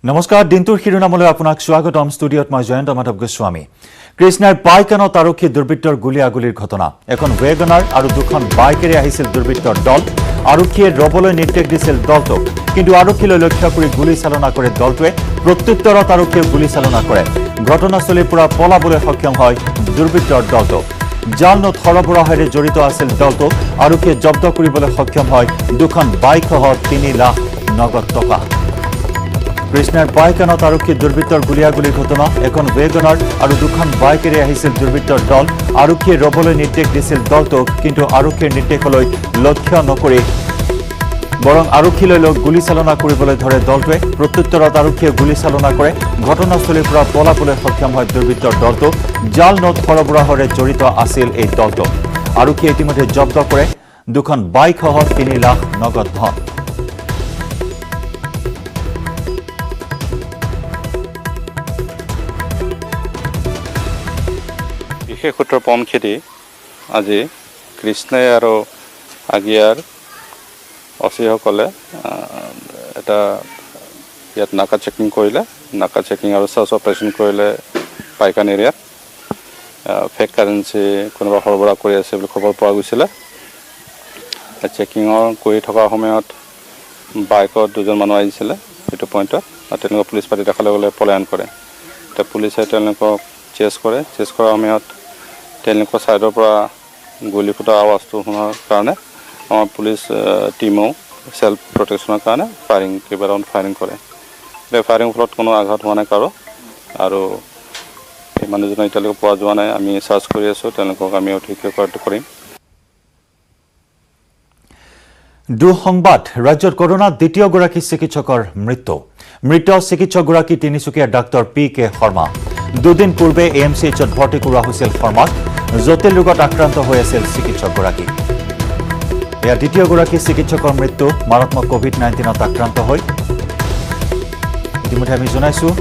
নমস্কাৰ দিনটোৰ শিৰোনামলৈ আপোনাক স্বাগতম ষ্টুডিঅত মই জয়ন্ত মাধৱ গোস্বামী কৃষ্ণাৰ বাইকানত আৰক্ষী দুৰ্বৃত্তৰ গুলিয়াগুলিৰ ঘটনা এখন ৱেগনাৰ আৰু দুখন বাইকেৰে আহিছিল দুৰ্বৃত্তৰ দল আৰক্ষীয়ে ৰবলৈ নিৰ্দেশ দিছিল দলটোক কিন্তু আৰক্ষীলৈ লক্ষ্য কৰি গুলি চালনা কৰে দলটোৱে প্ৰত্যুত্তৰত আৰক্ষীয়ে গুলি চালনা কৰে ঘটনাস্থলীৰ পৰা পলাবলৈ সক্ষম হয় দুৰ্বৃত্তৰ দলটো জাল নোট সৰবৰাহেৰে জড়িত আছিল দলটো আৰক্ষীয়ে জব্দ কৰিবলৈ সক্ষম হয় দুখন বাইকসহ 3 লাখ নগদ টকা কৃষ্ণাৰ বাইকানত আৰক্ষী দুৰ্বৃত্তৰ গুলিয়াগুলিৰ ঘটনা এখন ৱেগনাৰ আৰু দুখন বাইকেৰে আহিছিল দুৰ্বৃত্তৰ দল আৰক্ষীয়ে ৰবলৈ নিৰ্দেশ দিছিল দলটোক কিন্তু আৰক্ষীৰ নিৰ্দেশলৈ লক্ষ্য নকৰি বৰং আৰক্ষীলৈ গুলি চালনা কৰিবলৈ ধৰে দলটোৱে প্ৰত্যুত্তৰত আৰক্ষীয়ে গুলি চালনা কৰে ঘটনাস্থলীৰ পৰা পলাবলৈ সক্ষম হয় দুৰ্বৃত্তৰ দলটো জাল নোট সৰবৰাহেৰে জড়িত আছিল এই দলটো আৰক্ষীয়ে ইতিমধ্যে জব্দ কৰে দুখন বাইকসহ 3 লাখ নগদ ধন বিশেষ সূত্ৰৰ পম খেতি আজি কৃষ্ণাই আৰু আগিয়াৰ অচিসকলে এটা ইয়াত নাকা চেকিং কৰিলে নাকা চেকিং আৰু চাৰ্চ অপাৰেশ্যন কৰিলে পাইকান এৰিয়াত ফেক কাৰেঞ্চি কোনোবা সৰবৰাহ কৰি আছে বুলি খবৰ পোৱা গৈছিলে চেকিঙৰ কৰি থকাৰ সময়ত বাইকত দুজন মানুহ আহিছিলে সেইটো পইণ্টত আৰু তেওঁলোকক পুলিচ পাতি দেখালে গ'লে পলায়ন কৰে এতিয়া পুলিচে তেওঁলোকক চেছ কৰাৰ সময়ত তেওঁলোকৰ ছাইডৰ পৰা গুলি ফুটা আৱাজটো শুনাৰ কাৰণে আমাৰ পুলিচ টিমো সেলফ প্ৰটেকশ্যনৰ কাৰণে কেইবাৰাউণ্ড ফায়াৰিং কৰে এই ফায়াৰিং ফলত কোনো আঘাত হোৱা নাই কাৰো আৰু এই মানুহজনক এতিয়ালৈকে পোৱা যোৱা নাই আমি চাৰ্চ কৰি আছোঁ তেওঁলোকক আমি অধিক কৰিম দুঃসংবাদ ৰাজ্যৰ কৰোনা দ্বিতীয়গৰাকী চিকিৎসকৰ মৃত চিকিৎসকগৰাকী তিনিচুকীয়াৰ ডাক্তৰ পি.কে. শৰ্মা দুদিন পূৰ্বে এএমচিএইচত ভৰ্তি কৰোৱা হৈছিল শৰ্মাক জটিল ৰোগত আক্ৰান্ত হৈ আছিল চিকিৎসকগৰাকী এয়া দ্বিতীয়গৰাকী চিকিৎসকৰ মৃত্যু মাৰাত্মক কোভিড-19ত আক্ৰান্ত হৈ ইতিমধ্যে আমি জনাইছোঁ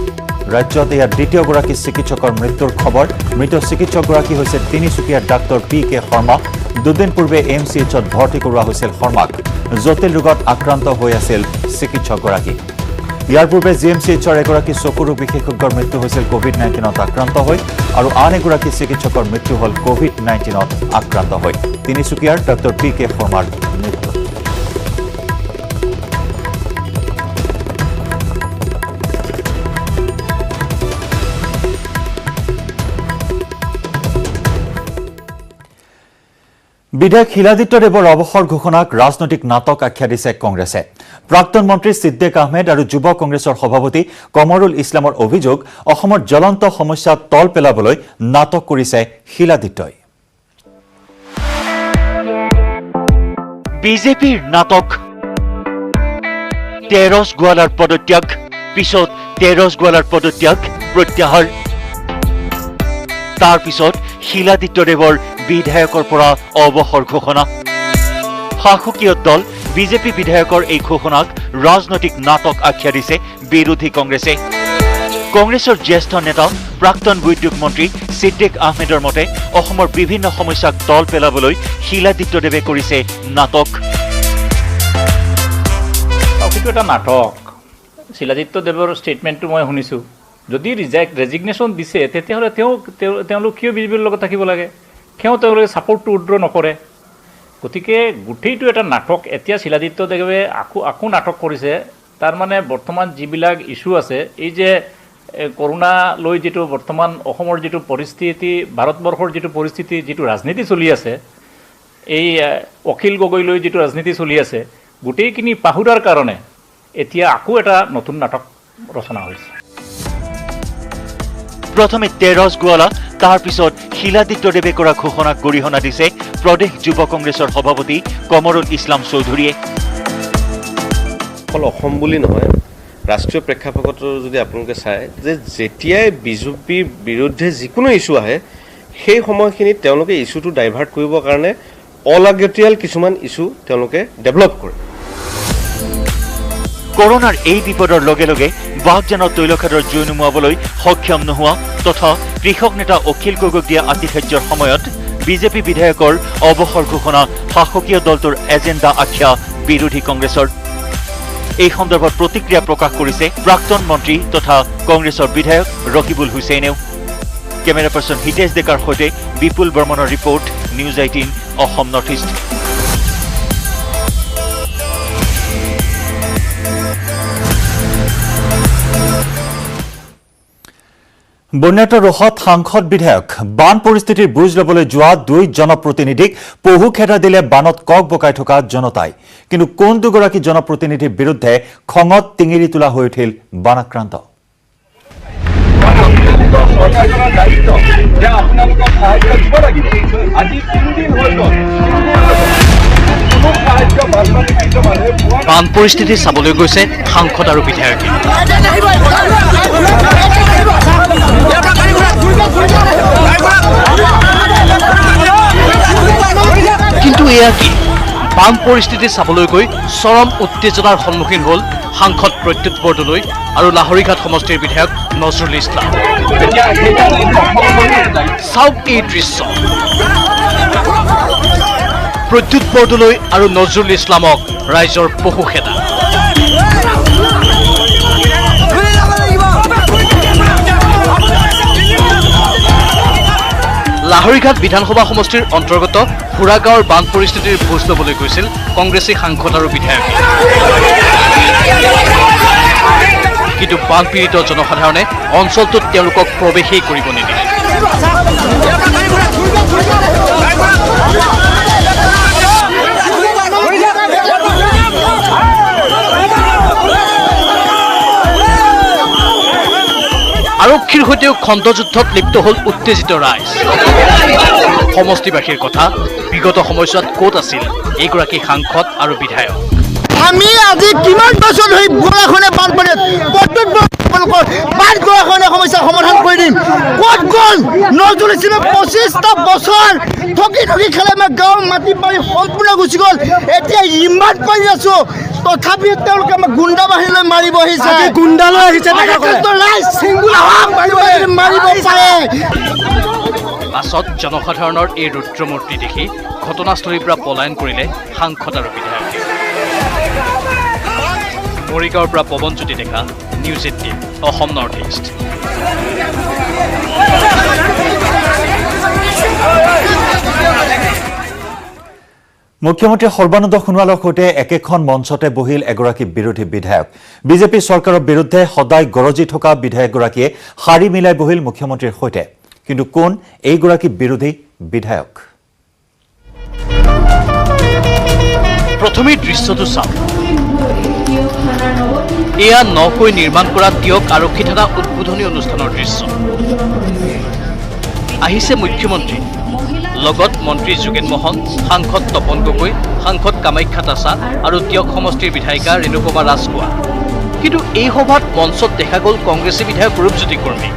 ৰাজ্যত এয়া দ্বিতীয়গৰাকী চিকিৎসকৰ মৃত্যুৰ খবৰ মৃত চিকিৎসকগৰাকী হৈছে তিনিচুকীয়াৰ ডাক্তৰ পি.কে. শৰ্মা দুদিন পূৰ্বে এএমচিএইচত ভৰ্তি কৰোৱা হৈছিল শৰ্মাক জটিল ৰোগত আক্ৰান্ত হৈ আছিল চিকিৎসকগৰাকী ইয়াৰ পূৰ্বে জিএমচিএইচৰ এগৰাকী চকু ৰোগ বিশেষজ্ঞৰ মৃত্যু হৈছিল কোভিড-19ত আক্ৰান্ত হৈ আৰু আন এগৰাকী চিকিৎসকৰ মৃত্যু হ'ল কোভিড-19ত আক্ৰান্ত হৈ তিনিচুকীয়াৰ ডাক্তৰ পি.কে. শৰ্মাৰ মৃত্যু বিধায়ক শিলাদিত্য দেৱৰ অৱসৰ ঘোষণাক ৰাজনৈতিক নাটক আখ্যা দিছে কংগ্ৰেছে প্ৰাক্তন মন্ত্ৰী সিদ্দিক আহমেদ আৰু যুৱ কংগ্ৰেছৰ সভাপতি কমৰুল ইছলামৰ অভিযোগ অসমৰ জ্বলন্ত সমস্যাত তল পেলাবলৈ নাটক কৰিছে শিলাদিত্যই বিজেপিৰ নাটক তেৰছ গোৱালাৰ পদত্যাগ পিছত তেৰছ গোৱালাৰ পদত্যাগ প্ৰত্যাহাৰ তাৰ পিছত শিলাদিত্য দেৱৰ বিধায়কৰ পৰা অৱসৰ ঘোষণা শাসকীয় দল বিজেপি বিধায়কৰ এই ঘোষণাক ৰাজনৈতিক নাটক আখ্যা দিছে বিৰোধী কংগ্ৰেছে কংগ্ৰেছৰ জ্যেষ্ঠ নেতা প্ৰাক্তন বৈদ্যুতিক মন্ত্ৰী সিদ্দিক আহমেদৰ মতে অসমৰ বিভিন্ন সমস্যাক তল পেলাবলৈ শিলাদিত্য দেৱে কৰিছে নাটক এটা নাটক শিলাদিত্য দেৱৰ ষ্টেটমেণ্টটো মই শুনিছোঁ যদি ৰেজিগনেশ্যন দিছে তেতিয়াহ'লে তেওঁলোক কিয় বিজেপিৰ লগত থাকিব লাগে কিয় তেওঁলোকে ছাপৰ্টটো উইথড্ৰ নকৰে গতিকে গোটেইটো এটা নাটক এতিয়া শিলাদিত্য দেৱে আকৌ নাটক কৰিছে তাৰমানে বৰ্তমান যিবিলাক ইছ্যু আছে এই যে কৰোণা লৈ যিটো বৰ্তমান অসমৰ যিটো পৰিস্থিতি ভাৰতবৰ্ষৰ যিটো পৰিস্থিতি যিটো ৰাজনীতি চলি আছে এই অখিল গগৈ লৈ যিটো ৰাজনীতি চলি আছে গোটেইখিনি পাহুৰাৰ কাৰণে এতিয়া আকৌ এটা নতুন নাটক ৰচনা হৈছে প্ৰথমে তেৰছ গোৱালা তাৰ পিছত শিলাদিত্য দেৱে কৰা ঘোষণাক গৰিহণা দিছে প্ৰদেশ যুৱ কংগ্ৰেছৰ সভাপতি কমৰুল ইছলাম চৌধুৰীয়ে অকল অসম বুলি নহয় ৰাষ্ট্ৰীয় প্ৰেক্ষাপটত যদি আপোনালোকে চায় যে যেতিয়াই বিজেপিৰ বিৰুদ্ধে যিকোনো ইছ্যু আহে সেই সময়খিনিত তেওঁলোকে ইছ্যুটো ডাইভাৰ্ট কৰিবৰ কাৰণে অলাগতিয়াল কিছুমান ইছ্যু তেওঁলোকে ডেভেলপ কৰে কৰোনাৰ এই বিপদৰ লগে লগে বাগজানৰ তৈলখাটৰ জুই নুমুৱাবলৈ সক্ষম নোহোৱা তথা কৃষক নেতা অখিল গগৈক দিয়া আতিশয্যৰ সময়ত বিজেপি বিধায়কৰ অৱসৰ ঘোষণা শাসকীয় দলটোৰ এজেণ্ডা আখ্যা বিৰোধী কংগ্ৰেছৰ এই সন্দৰ্ভত প্ৰতিক্ৰিয়া প্ৰকাশ কৰিছে প্ৰাক্তন মন্ত্ৰী তথা কংগ্ৰেছৰ বিধায়ক ৰকিবুল হুছেইনেও। কেমেৰা পাৰ্চন হিতেশ ডেকাৰ সৈতে বিপুল বৰ্মনৰ report, news 18 Assam north east. বন্যাত ৰোহত সাংসদ বিধায়ক বান পৰিস্থিতিৰ বুজ ল'বলৈ যোৱা 2 জনপ্ৰতিনিধিক পহু খেদা দিলে বানত কক বকাই থকা জনতাই। কিন্তু কোন দুগৰাকী জনপ্ৰতিনিধিৰ বিৰুদ্ধে খঙত টিঙিৰি তোলা হৈ উঠিল বানাক্ৰান্ত। বান পৰিস্থিতি চাবলৈ গৈছে সাংসদ আৰু বিধায়কে। কিন্তু এয়া কি? বান পৰিস্থিতি চাবলৈ গৈ চৰম উত্তেজনাৰ সন্মুখীন হ'ল সাংসদ প্ৰদ্যুৎ বৰদলৈ আৰু লাহৰীঘাট সমষ্টিৰ বিধায়ক নজৰুল ইছলাম। চাওক এই দৃশ্য। প্ৰদ্যুৎ বৰদলৈ আৰু নজৰুল ইছলামক ৰাইজৰ পহু খেদা। লাহৰীঘাট বিধানসভা সমষ্টিৰ অন্তৰ্গত ফুৰাগাঁৱৰ বান পৰিস্থিতিৰ বুজ ল'বলৈ গৈছিল কংগ্ৰেছী সাংসদ আৰু বিধায়কে। কিন্তু বানপীড়িত জনসাধাৰণে অঞ্চলটোত তেওঁলোকক প্ৰৱেশেই কৰিব নিদিলে। আৰক্ষীৰ সৈতেও খণ্ডযুদ্ধত লিপ্ত হ'ল উত্তেজিত ৰাইজ। সমষ্টিবাসীৰ কথা, বিগত সময়ছোৱাত ক'ত আছিল এইগৰাকী সাংসদ আৰু বিধায়ক। আমি আজি কিমান বছৰ ধৰি গৰাখনে বানপানীত বান গৰাখনে সমস্যাৰ সমাধান কৰি দিম। ক'ত গ'ল নজৰুল ইছলামে? 25টা বছৰ ঠগি ঠগি খেলে আমাৰ গাঁৱৰ মাটি পানী সম্পূৰ্ণ গুচি গ'ল। এতিয়া ইমান পাৰি আছো, তথাপিও তেওঁলোকে আমাক গুণ্ডা বাহিনীলৈ মাৰিব আহিছে। গুণ্ডালৈ আহিছে, মাৰিব পাৰে। পাছত জনসাধাৰণৰ এই ৰুদ্ৰমূৰ্তি দেখি ঘটনাস্থলীৰ পৰা পলায়ন কৰিলে সাংসদ আৰু বিধায়কে। মৰিগাঁৱৰ পৰা পৱনজ্যোতি ডেকা, নিউজ 18 অসম নৰ্থ ইষ্ট। মুখ্যমন্ত্ৰী সৰ্বানন্দ সোণোৱালৰ সৈতে একেখন মঞ্চতে বহিল এগৰাকী বিৰোধী বিধায়ক। বিজেপি চৰকাৰৰ বিৰুদ্ধে সদায় গৰজি থকা বিধায়কগৰাকীয়ে শাৰী মিলাই বহিল মুখ্যমন্ত্ৰীৰ সৈতে। কিন্তু কোন এইগৰাকী বিৰোধী বিধায়ক? প্ৰথমেই দৃশ্যটো চাওক। এয়া নকৈ নিৰ্মাণ কৰা টিয়ক আৰক্ষী থানা উদ্বোধনী অনুষ্ঠানৰ দৃশ্য। আহিছে মুখ্যমন্ত্ৰী, লগত মন্ত্ৰী যোগেন মহন, সাংসদ তপন গগৈ, সাংসদ কামাখ্যা তাছা আৰু টিয়ক সমষ্টিৰ বিধায়িকা ৰেণুপমা ৰাজখোৱা। কিন্তু এই সভাত মঞ্চত দেখা গ'ল কংগ্ৰেছী বিধায়ক ৰূপজ্যোতি কৰ্মী।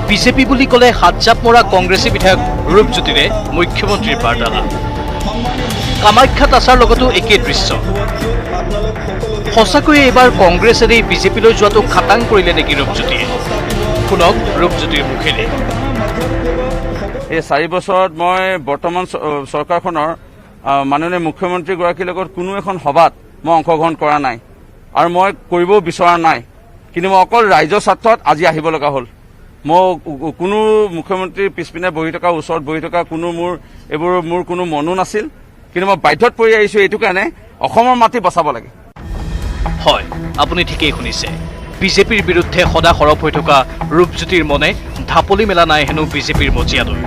বিজেপি বুলি ক'লে হাতজাপ মৰা কংগ্ৰেছী বিধায়ক ৰূপজ্যোতিৰে মুখ্যমন্ত্ৰীৰ বাৰ্তালাপ। কামাখ্যা তাছাৰ লগতো একেই দৃশ্য। সঁচাকৈয়ে এইবাৰ কংগ্ৰেছ এৰি বিজেপিলৈ যোৱাটো খাটাং কৰিলে নেকি ৰূপজ্যোতিয়ে? শুনক ৰূপজ্যোতিৰ মুখেৰে। এই 4 বছৰত মই বৰ্তমান চৰকাৰখনৰ মাননীয় মুখ্যমন্ত্ৰীগৰাকীৰ লগত কোনো এখন সভাত মই অংশগ্ৰহণ কৰা নাই আৰু মই কৰিবও বিচৰা নাই। কিন্তু মই অকল ৰাইজৰ স্বাৰ্থত আজি আহিব লগা হ'ল। মই কোনো মুখ্যমন্ত্ৰীৰ পিছপিনে বহি থকা, ওচৰত বহি থকা এইবোৰ মোৰ কোনো মনো নাছিল। কিন্তু মই বাধ্যত পৰি আহিছোঁ এইটো কাৰণে, অসমৰ মাটি বচাব লাগে। হয়, আপুনি ঠিকেই শুনিছে। বিজেপিৰ বিৰুদ্ধে সদা সৰব হৈ থকা ৰূপজ্যোতিৰ মনে ঢাপলি মেলা নাই হেনো বিজেপিৰ মজিয়ালৈ।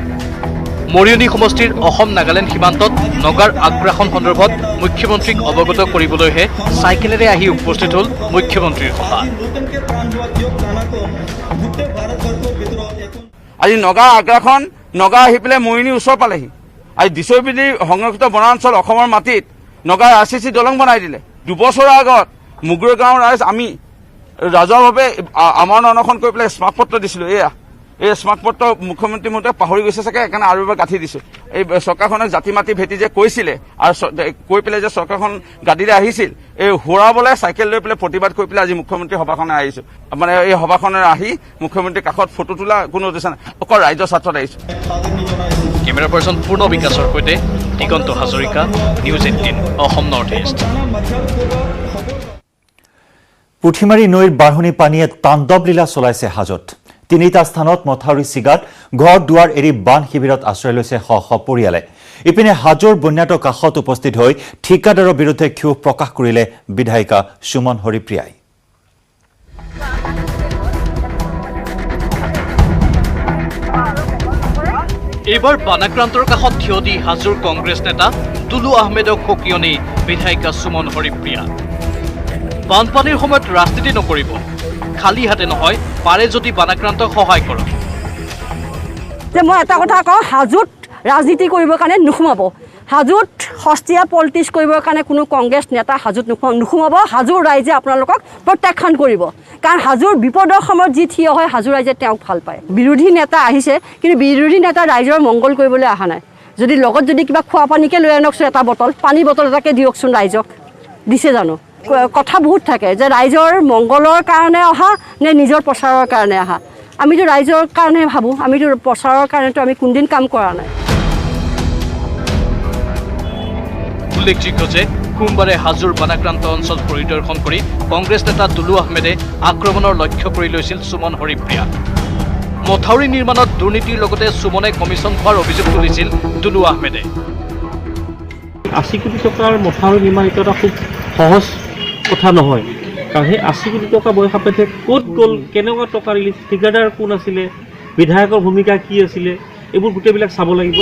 মৰিয়নি সমষ্টিৰ অসম নাগালেণ্ড সীমান্তত নগাৰ আগ্ৰাসন সন্দৰ্ভত মুখ্যমন্ত্ৰীক অৱগত কৰিবলৈহে চাইকেলেৰে আহি উপস্থিত হ'ল মুখ্যমন্ত্ৰীৰ সভা। আজি নগা আগ্ৰাসন, নগা আহি পেলাই মৰিয়নিৰ ওচৰ পালেহি। আজি দিছৈবিধি সংৰক্ষিত বনাঞ্চল অসমৰ মাটিত নগাই RCC দলং বনাই দিলে। 2 বছৰৰ আগত মুগুৰি গাঁৱৰ ৰাইজ আমি ৰাজহুৱাভাৱে আমাৰ অনশন কৰি পেলাই স্মাৰকপত্ৰ দিছিলোঁ। এই স্মাৰকপত্ৰ মুখ্যমন্ত্ৰী মতে পাহৰি গৈছে চাগে, সেইকাৰণে আৰু এবাৰ গাঁঠি দিছোঁ। এই চৰকাৰখনক জাতি মাতি ভেটি যে কৈছিলে আৰু কৈ পেলাই যে চৰকাৰখন গাদীৰে আহিছিল, এই হুৰাবলৈ চাইকেল লৈ পেলাই প্ৰতিবাদ কৰি পেলাই আজি মুখ্যমন্ত্ৰী সভাখনে আহিছোঁ। মানে এই সভাখনে আহি মুখ্যমন্ত্ৰীৰ কাষত ফটো তোলা কোনো উদ্দেশ্য নাই, অকল ৰাইজৰ স্বাৰ্থত আহিছোঁ। কেমেৰা পাৰ্চন পূৰ্ণ বিকাশৰ সৈতে Diganta Hazarika, news 18 Assam north east. Puthimari নৈৰ বাঢ়নি পানীয়ে তাণ্ডৱ লীলা চলাইছে হাজোত। তিনিটা স্থানত মথাউৰি চিগাত ঘৰ দুৱাৰ এৰি বান শিবিৰত আশ্ৰয় লৈছে শ শ পৰিয়ালে। ইপিনে হাজোৰ বন্যাতৰ কাষত উপস্থিত হৈ ঠিকাদাৰৰ বিৰুদ্ধে ক্ষোভ প্ৰকাশ কৰিলে বিধায়িকা সুমন হৰিপ্ৰিয়াই। এইবাৰ বানাক্ৰান্তৰ কাষত থিয় দি হাজোৰ কংগ্ৰেছ নেতা দুলু আহমেদক সকিয়নি বিধায়িকা সুমন হৰিপ্ৰিয়া। বানপানীৰ সময়ত ৰাজনীতি নকৰিব, খালী হাতে নহয়, পাৰে যদি বানাক্ৰান্তক সহায় কৰক। যে মই এটা কথা কওঁ, হাজোত ৰাজনীতি কৰিবৰ কাৰণে নুসুমাব। হাজোত সস্তীয়া পলিটিক্স কৰিবৰ কাৰণে কোনো কংগ্ৰেছ নেতা হাজোত নুসুমাব। হাজোৰ ৰাইজে আপোনালোকক প্ৰত্যাখ্যান কৰিব, কাৰণ হাজোৰ বিপদৰ সময়ত যি থিয় হয় হাজোৰ ৰাইজে তেওঁক ভাল পায়। বিৰোধী নেতা আহিছে, কিন্তু বিৰোধী নেতা ৰাইজৰ মংগল কৰিবলৈ অহা নাই। যদি লগত যদি কিবা খোৱা পানীকে লৈ আনকচোন, এটা বটল পানী বটল এটাকে দিয়কচোন ৰাইজক, দিছে জানো? কথা বহুত থাকে যে ৰাইজৰ মংগলৰ কাৰণে অহা নে নিজৰ প্ৰচাৰৰ কাৰণে অহা। আমিতো ৰাইজৰ কাৰণে ভাবোঁ, আমিতো প্ৰচাৰৰ কাৰণেতো আমি কোনদিন কাম কৰা নাই। উল্লেখযোগ্য যে সোমবাৰে হাজোৰ বানাক্ৰান্ত অঞ্চল পৰিদৰ্শন কৰি কংগ্ৰেছ নেতা দুলু আহমেদে আক্ৰমণৰ লক্ষ্য কৰি লৈছিল সুমন হৰিপ্ৰিয়া। মথাউৰি নিৰ্মাণত দুৰ্নীতিৰ লগতে সুমনে কমিশ্যন খোৱাৰ অভিযোগ তুলিছিল দুলু আহমেদে। 80 কোটি টকাৰ মথাউৰি নিৰ্মাণ এটা খুব সহজ কথা নহয়, কাৰণ সেই 80 কোটি টকা বয় সাপেক্ষে ক'ত গ'ল, কেনেকুৱা টকা ৰিলিজ, ঠিকাদাৰ কোন আছিলে, বিধায়কৰ ভূমিকা কি আছিলে, এইবোৰ গোটেইবিলাক চাব লাগিব।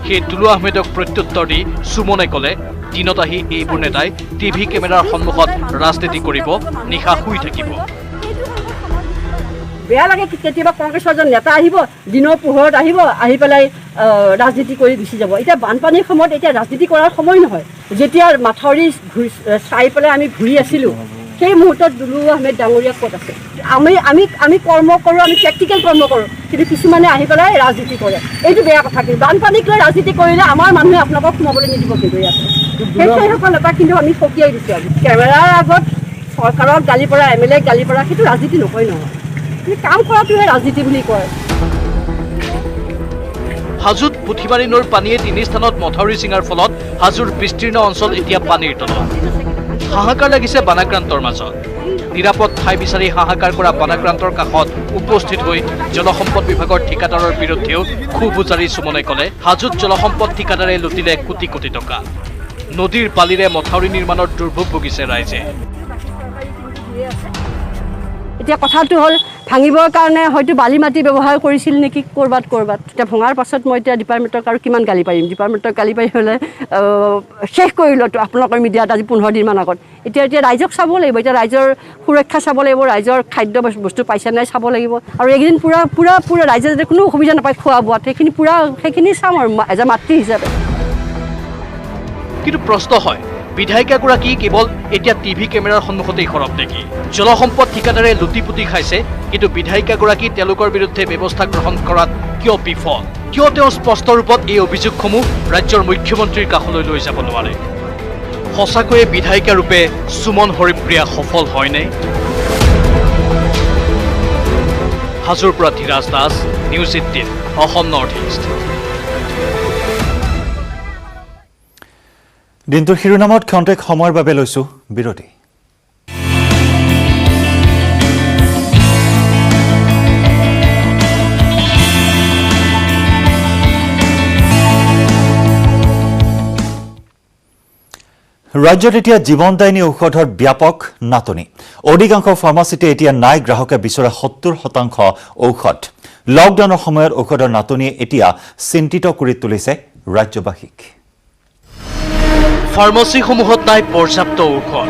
সেই দুলু আহমেদক প্ৰত্যুত্তৰ দি সুমনে ক'লে, দিনত আহি এইবোৰ নেতাই টিভি কেমেৰাৰ সন্মুখত ৰাজনীতি কৰিব, নিশা শুই থাকিব। বেয়া লাগে কেতিয়াবা কংগ্ৰেছৰ এজন নেতা আহিব, দিনৰ পোহৰত আহিব, আহি পেলাই ৰাজনীতি কৰি গুচি যাব। এতিয়া বানপানীৰ সময়ত এতিয়া ৰাজনীতি কৰাৰ সময় নহয়। যেতিয়া মাথাউৰি চাই পেলাই আমি ঘূৰি আছিলোঁ, সেই মুহূৰ্তত দুলু আহমেদ ডাঙৰীয়া ক'ত আছে? আমি কৰ্ম কৰোঁ, আমি প্ৰেক্টিকেল কৰ্ম কৰোঁ, কিন্তু কিছুমানে আহি পেলাই ৰাজনীতি কৰে। এইটো বেয়া কথা। কিন্তু বানপানীক লৈ ৰাজনীতি কৰিলে আমাৰ মানুহে আপোনালোকক সোমাবলৈ নিদিব। কিন্তু ইয়াতে সেইসকল নেতা কিন্তু আমি সকীয়াই দিছোঁ। আজি কেমেৰাৰ আগত চৰকাৰক গালি পৰা, MLA ক গালি পৰা, সেইটো ৰাজনীতি নকয় নহয়। কাম কৰাটোহে ৰাজনীতি বুলি কয়। হাজোত পুঠিমাৰী নৈৰ পানীয়ে 3 স্থানত মথাউৰি ছিঙাৰ ফলত হাজোৰ বিস্তীৰ্ণ অঞ্চল এতিয়া পানীৰ তলত। হাহাকাৰ লাগিছে বানাক্ৰান্তৰ মাজত। নিৰাপদ ঠাই বিচাৰি হাহাকাৰ কৰা বানাক্ৰান্তৰ কাষত উপস্থিত হৈ জলসম্পদ বিভাগৰ ঠিকাদাৰৰ বিৰুদ্ধেও ক্ষোভ উজাৰি সুমনে ক'লে, হাজোত জলসম্পদ ঠিকাদাৰে লুটিলে কোটি কোটি টকা। নদীৰ বালিৰে মথাউৰি নিৰ্মাণৰ দুৰ্ভোগ ভুগিছে ৰাইজে। এতিয়া কথাটো হ'ল, ভাঙিবৰ কাৰণে হয়তো বালি মাটি ব্যৱহাৰ কৰিছিল নেকি ক'ৰবাত। এতিয়া ভঙাৰ পাছত মই এতিয়া ডিপাৰ্টমেণ্টক আৰু কিমান গালি পাৰিম? ডিপাৰ্টমেণ্টক গালি পাৰি হ'লে শেষ কৰিলোঁতো আপোনালোকৰ মিডিয়াত আজি 15 দিনমান আগত। এতিয়া ৰাইজক চাব লাগিব, এতিয়া ৰাইজৰ সুৰক্ষা চাব লাগিব, ৰাইজৰ খাদ্য বস্তু পাইছে নাই চাব লাগিব। আৰু এইকেইদিন পুৰা ৰাইজে যাতে কোনো অসুবিধা নাপায় খোৱা বোৱাত, সেইখিনি চাম আৰু এজ এ মাতৃ হিচাপে। কিন্তু প্ৰশ্ন হয়, বিধায়িকাগৰাকী কেৱল এতিয়া টিভি কেমেৰাৰ সন্মুখতেই সৰব নেকি? জলসম্পদ ঠিকাদাৰে লুটিপুটি খাইছে, কিন্তু বিধায়িকাগৰাকী তেওঁলোকৰ বিৰুদ্ধে ব্যৱস্থা গ্ৰহণ কৰাত কিয় বিফল? কিয় তেওঁ স্পষ্ট ৰূপত এই অভিযোগসমূহ ৰাজ্যৰ মুখ্যমন্ত্ৰীৰ কাষলৈ লৈ যাব নোৱাৰে? সঁচাকৈয়ে বিধায়িকা ৰূপে সুমন হৰিপ্ৰিয়া সফল হয়নে? হাজোৰ পৰা Dhiraj Das, news 18, Assam north east. দিনটোৰ শিৰোনামত ক্ষন্তেক সময়ৰ বাবে লৈছোঁ বিৰতি। ৰাজ্যত এতিয়া জীৱনদায়িনী ঔষধৰ ব্যাপক নাটনি। অধিকাংশ ফাৰ্মাচীতে এতিয়া নাই গ্ৰাহকে বিচৰা 70% ঔষধ। লকডাউনৰ সময়ত ঔষধৰ নাটনিয়ে এতিয়া চিন্তিত কৰি তুলিছে ৰাজ্যবাসীক। ফাৰ্মাচীসমূহত নাই পৰ্যাপ্ত ঔষধ।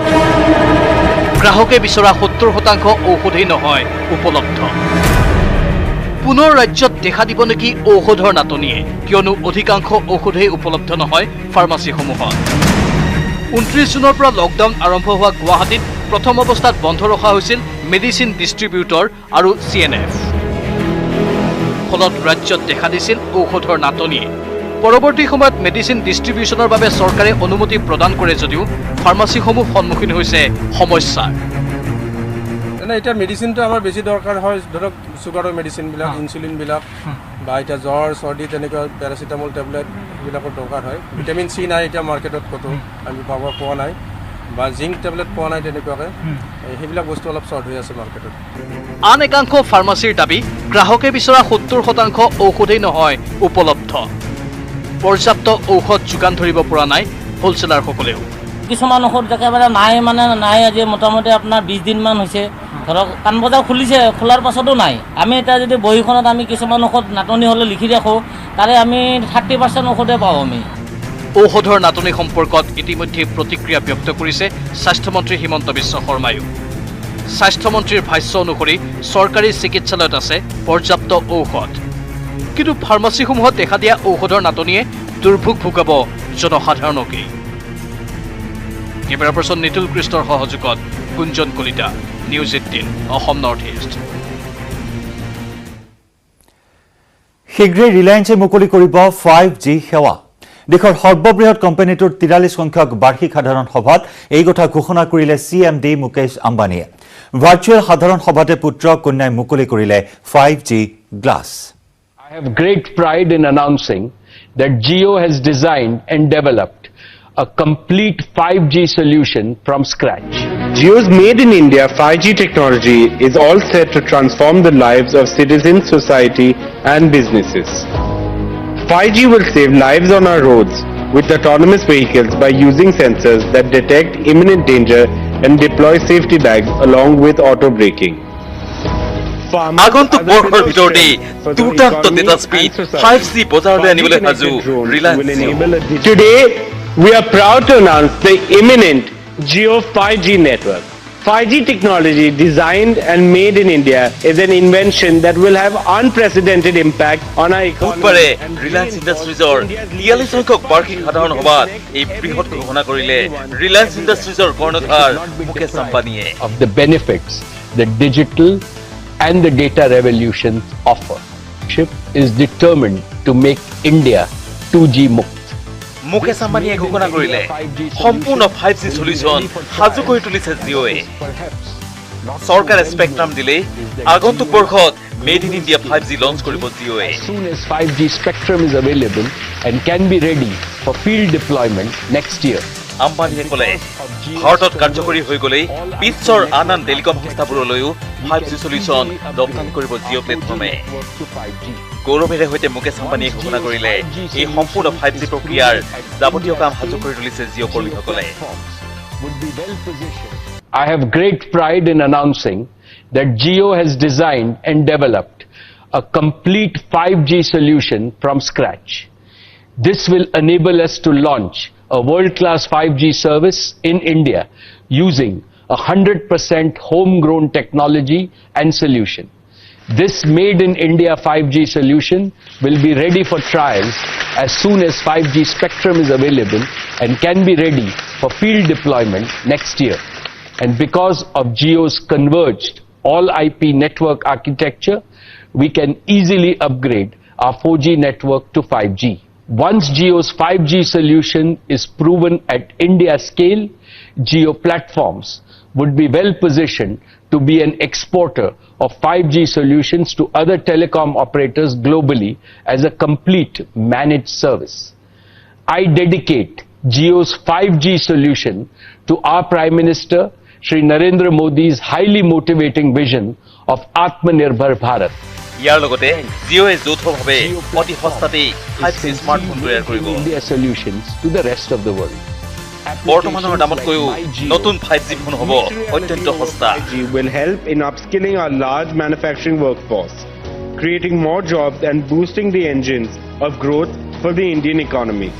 গ্ৰাহকে বিচৰা 70% ঔষধেই নহয় উপলব্ধ। পুনৰ ৰাজ্যত দেখা দিব নেকি ঔষধৰ নাটনিয়ে? কিয়নো অধিকাংশ ঔষধেই উপলব্ধ নহয় ফাৰ্মাচীসমূহত। 29 জুনৰ পৰা লকডাউন আৰম্ভ হোৱা গুৱাহাটীত প্ৰথম অৱস্থাত বন্ধ ৰখা হৈছিল মেডিচিন ডিষ্ট্ৰিবিউটৰ আৰু CNF। ফলত ৰাজ্যত দেখা দিছিল ঔষধৰ নাটনিয়ে। পৰৱৰ্তী সময়ত মেডিচিন ডিষ্ট্ৰিবিউচনৰ বাবে চৰকাৰে অনুমতি প্ৰদান কৰে যদিও ফাৰ্মাচীসমূহ সন্মুখীন হৈছে সমস্যাৰ। এতিয়া মেডিচিনটো আমাৰ বেছি দৰকাৰ হয়, ধৰক চুগাৰৰ মেডিচিনবিলাক, ইনচুলিনবিলাক, বা এতিয়া জ্বৰ চৰ্দি তেনেকুৱা পেৰাচিটামল টেবলেট এইবিলাকৰ দৰকাৰ হয়। ভিটামিন C নাই এতিয়া মাৰ্কেটত ক'তো, আমি পোৱা নাই। বা জিংক টেবলেট পোৱা নাই তেনেকুৱাকৈ সেইবিলাক বস্তু অলপ শ্বৰ্ট হৈ আছে মাৰ্কেটত। আন একাংশ ফাৰ্মাচীৰ দাবী গ্ৰাহকে বিচৰা 70% ঔষধেই নহয় উপলব্ধ। পৰ্যাপ্ত ঔষধ যোগান ধৰিব পৰা নাই হোলচেলাৰসকলেও। কিছুমান ঔষধ একেবাৰে নাই আজি মোটামুটি আপোনাৰ 20 দিনমান হৈছে। ধৰক কাণবজাৰ খুলিছে, খোলাৰ পাছতো নাই। আমি এতিয়া যদি বহীখনত আমি কিছুমান ঔষধ নাটনি হ'লে লিখি ৰাখোঁ, তাৰে আমি 30% ঔষধে পাওঁ আমি। ঔষধৰ নাটনি সম্পৰ্কত ইতিমধ্যে প্ৰতিক্ৰিয়া ব্যক্ত কৰিছে স্বাস্থ্যমন্ত্ৰী হিমন্ত বিশ্ব শৰ্মায়ো। স্বাস্থ্যমন্ত্ৰীৰ ভাষ্য অনুসৰি চৰকাৰী চিকিৎসালয়ত আছে পৰ্যাপ্ত ঔষধ, কিন্তু ফাৰ্মাচীসমূহত দেখা দিয়া ঔষধৰ নাটনিয়ে দুৰ্ভোগ ভোগাব জনসাধাৰণকেই। কেমেৰা পাৰ্চন নিতুল কৃষ্ণৰ সহযোগত Kunjan Kalita, news 18 Assam north east. শীঘ্ৰেই ৰিলায়েন্সে মুকলি কৰিব 5G সেৱা। দেশৰ সৰ্ববৃহৎ কোম্পানীটোৰ 43 সংখ্যক বাৰ্ষিক সাধাৰণ সভাত এই কথা ঘোষণা কৰিলে CMD মুকেশ আম্বানীয়ে। ভাৰ্চুৱেল সাধাৰণ সভাতে পুত্ৰ কন্যাই মুকলি কৰিলে 5G glass. I have great pride in announcing that Jio has designed and developed a complete 5G solution from scratch. Jio's Made in India 5G technology is all set to transform the lives of citizens, society and businesses. 5G will save lives on our roads with autonomous vehicles by using sensors that detect imminent danger and deploy safety bags along with auto braking. আগন্তুক বৰ্ষৰ ভিতৰতে দুৰ্দান্ত data speed 5G বজাৰলৈ আনিবলৈ সাজু Reliance. Today we are proud to announce the imminent Jio 5G network. 5G technology designed and made in India is an invention that will have unprecedented impact on our economy. Reliance ইণ্ডাষ্ট্ৰিজৰ 43 সংখ্যক বাৰ্ষিক সাধাৰণ সভাত এই বৃহৎ ঘোষণা কৰিলে Reliance ইণ্ডাষ্ট্ৰিজৰ কৰ্ণধাৰ Mukesh আম্বানীয়ে। Of the benefits that digital and the data revolutions offer. SHIP is determined to make India 2G মুক্ত। মুকেশ আম্বানীয়ে ঘোষণা কৰিলে সম্পূৰ্ণ 5G সলিউশন সাজু কৰি তুলিছে জিঅ'য়ে। চৰকাৰে স্পেক্ট্ৰাম দিলে আগন্তুক বৰ্ষত made in India 5G launch কৰিব জিঅ'য়ে। As soon as 5G spectrum is available and can be ready for field deployment next year. আম্বানীয়ে ক'লে ভাৰতত কাৰ্যকৰী হৈ গ'লেই বিশ্বৰ আন আন টেলিকম সংস্থাবোৰলৈও 5G সলিউশন ৰপ্তানি কৰিব জিঅ' প্লেটফৰ্মে। গৌৰৱেৰে সৈতে মুকেশ আম্বানীয়ে ঘোষণা কৰিলে এই সম্পূৰ্ণ 5G প্ৰক্ৰিয়াৰ যাৱতীয় কাম সাজু কৰি তুলিছে জিঅ' কৰ্মীসকলে। I have great pride in announcing that Jio has designed and developed a complete 5G solution from scratch. This will enable us to launch a world-class 5G service in India using 100% homegrown technology and solution. This made in India 5G solution will be ready for trials as soon as 5G spectrum is available and can be ready for field deployment next year. And because of Jio's converged all IP network architecture, we can easily upgrade our 4G network to 5G. Once Jio's 5G solution is proven at India scale, Jio platforms would be well positioned to be an exporter of 5G solutions to other telecom operators globally as a complete managed service. I dedicate Jio's 5G solution to our Prime Minister, Shri Narendra Modi's highly motivating vision of Atmanirbhar Bharat. ইয়াৰ লগতে জিঅ'য়ে যৌথভাৱে অতি সস্তাতেই 5G smartphone তৈয়াৰ কৰিব। India solutions to the rest of the world. বৰ্তমানৰ দামতকৈও নতুন 5G phone হ'ব অত্যন্ত সস্তা। 5G will help in upskilling our large manufacturing workforce, creating more jobs and boosting the engines of growth for the Indian economy.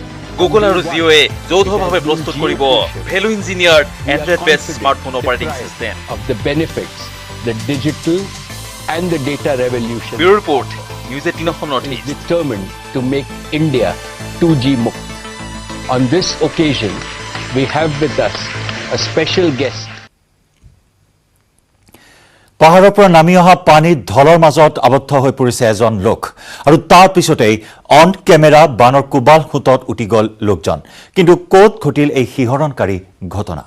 Google আৰু জিঅ'য়ে যৌথভাৱে প্ৰস্তুত কৰিব value engineered Android based smartphone operating system. Of the benefits that digital and the data revolution bureau report news 18 Assam north east. Determined to make India 2G মুক্ত. On this occasion, we have with us a special guest. পাহাৰৰ পৰা নামি অহা পানীত ঢলৰ মাজত আবদ্ধ হৈ পৰিছে এজন লোক আৰু তাৰ পিছতেই অন কেমেৰা বানৰ কোবাল খুঁটত উঠি গ'ল লোকজন। কিন্তু ক'ত ঘটিল এই শিহৰণকাৰী ঘটনা?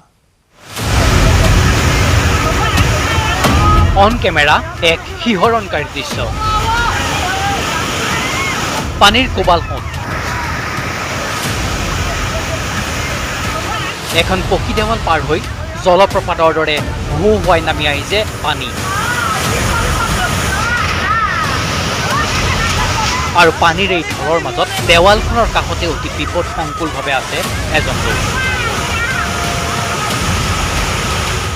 অন কেমেৰা এক শিহৰণকাৰী দৃশ্য। পানীৰ কোবাল খুঁট, এখন পকী দেৱাল পাৰ হৈ জলপ্ৰপাতৰ দৰে ভু হোৱাই নামি আহিছে পানী আৰু পানীৰ এই ঢলৰ মাজত দেৱালখনৰ কাষতে অতি বিপদসংকুলভাৱে আছে এজন লোক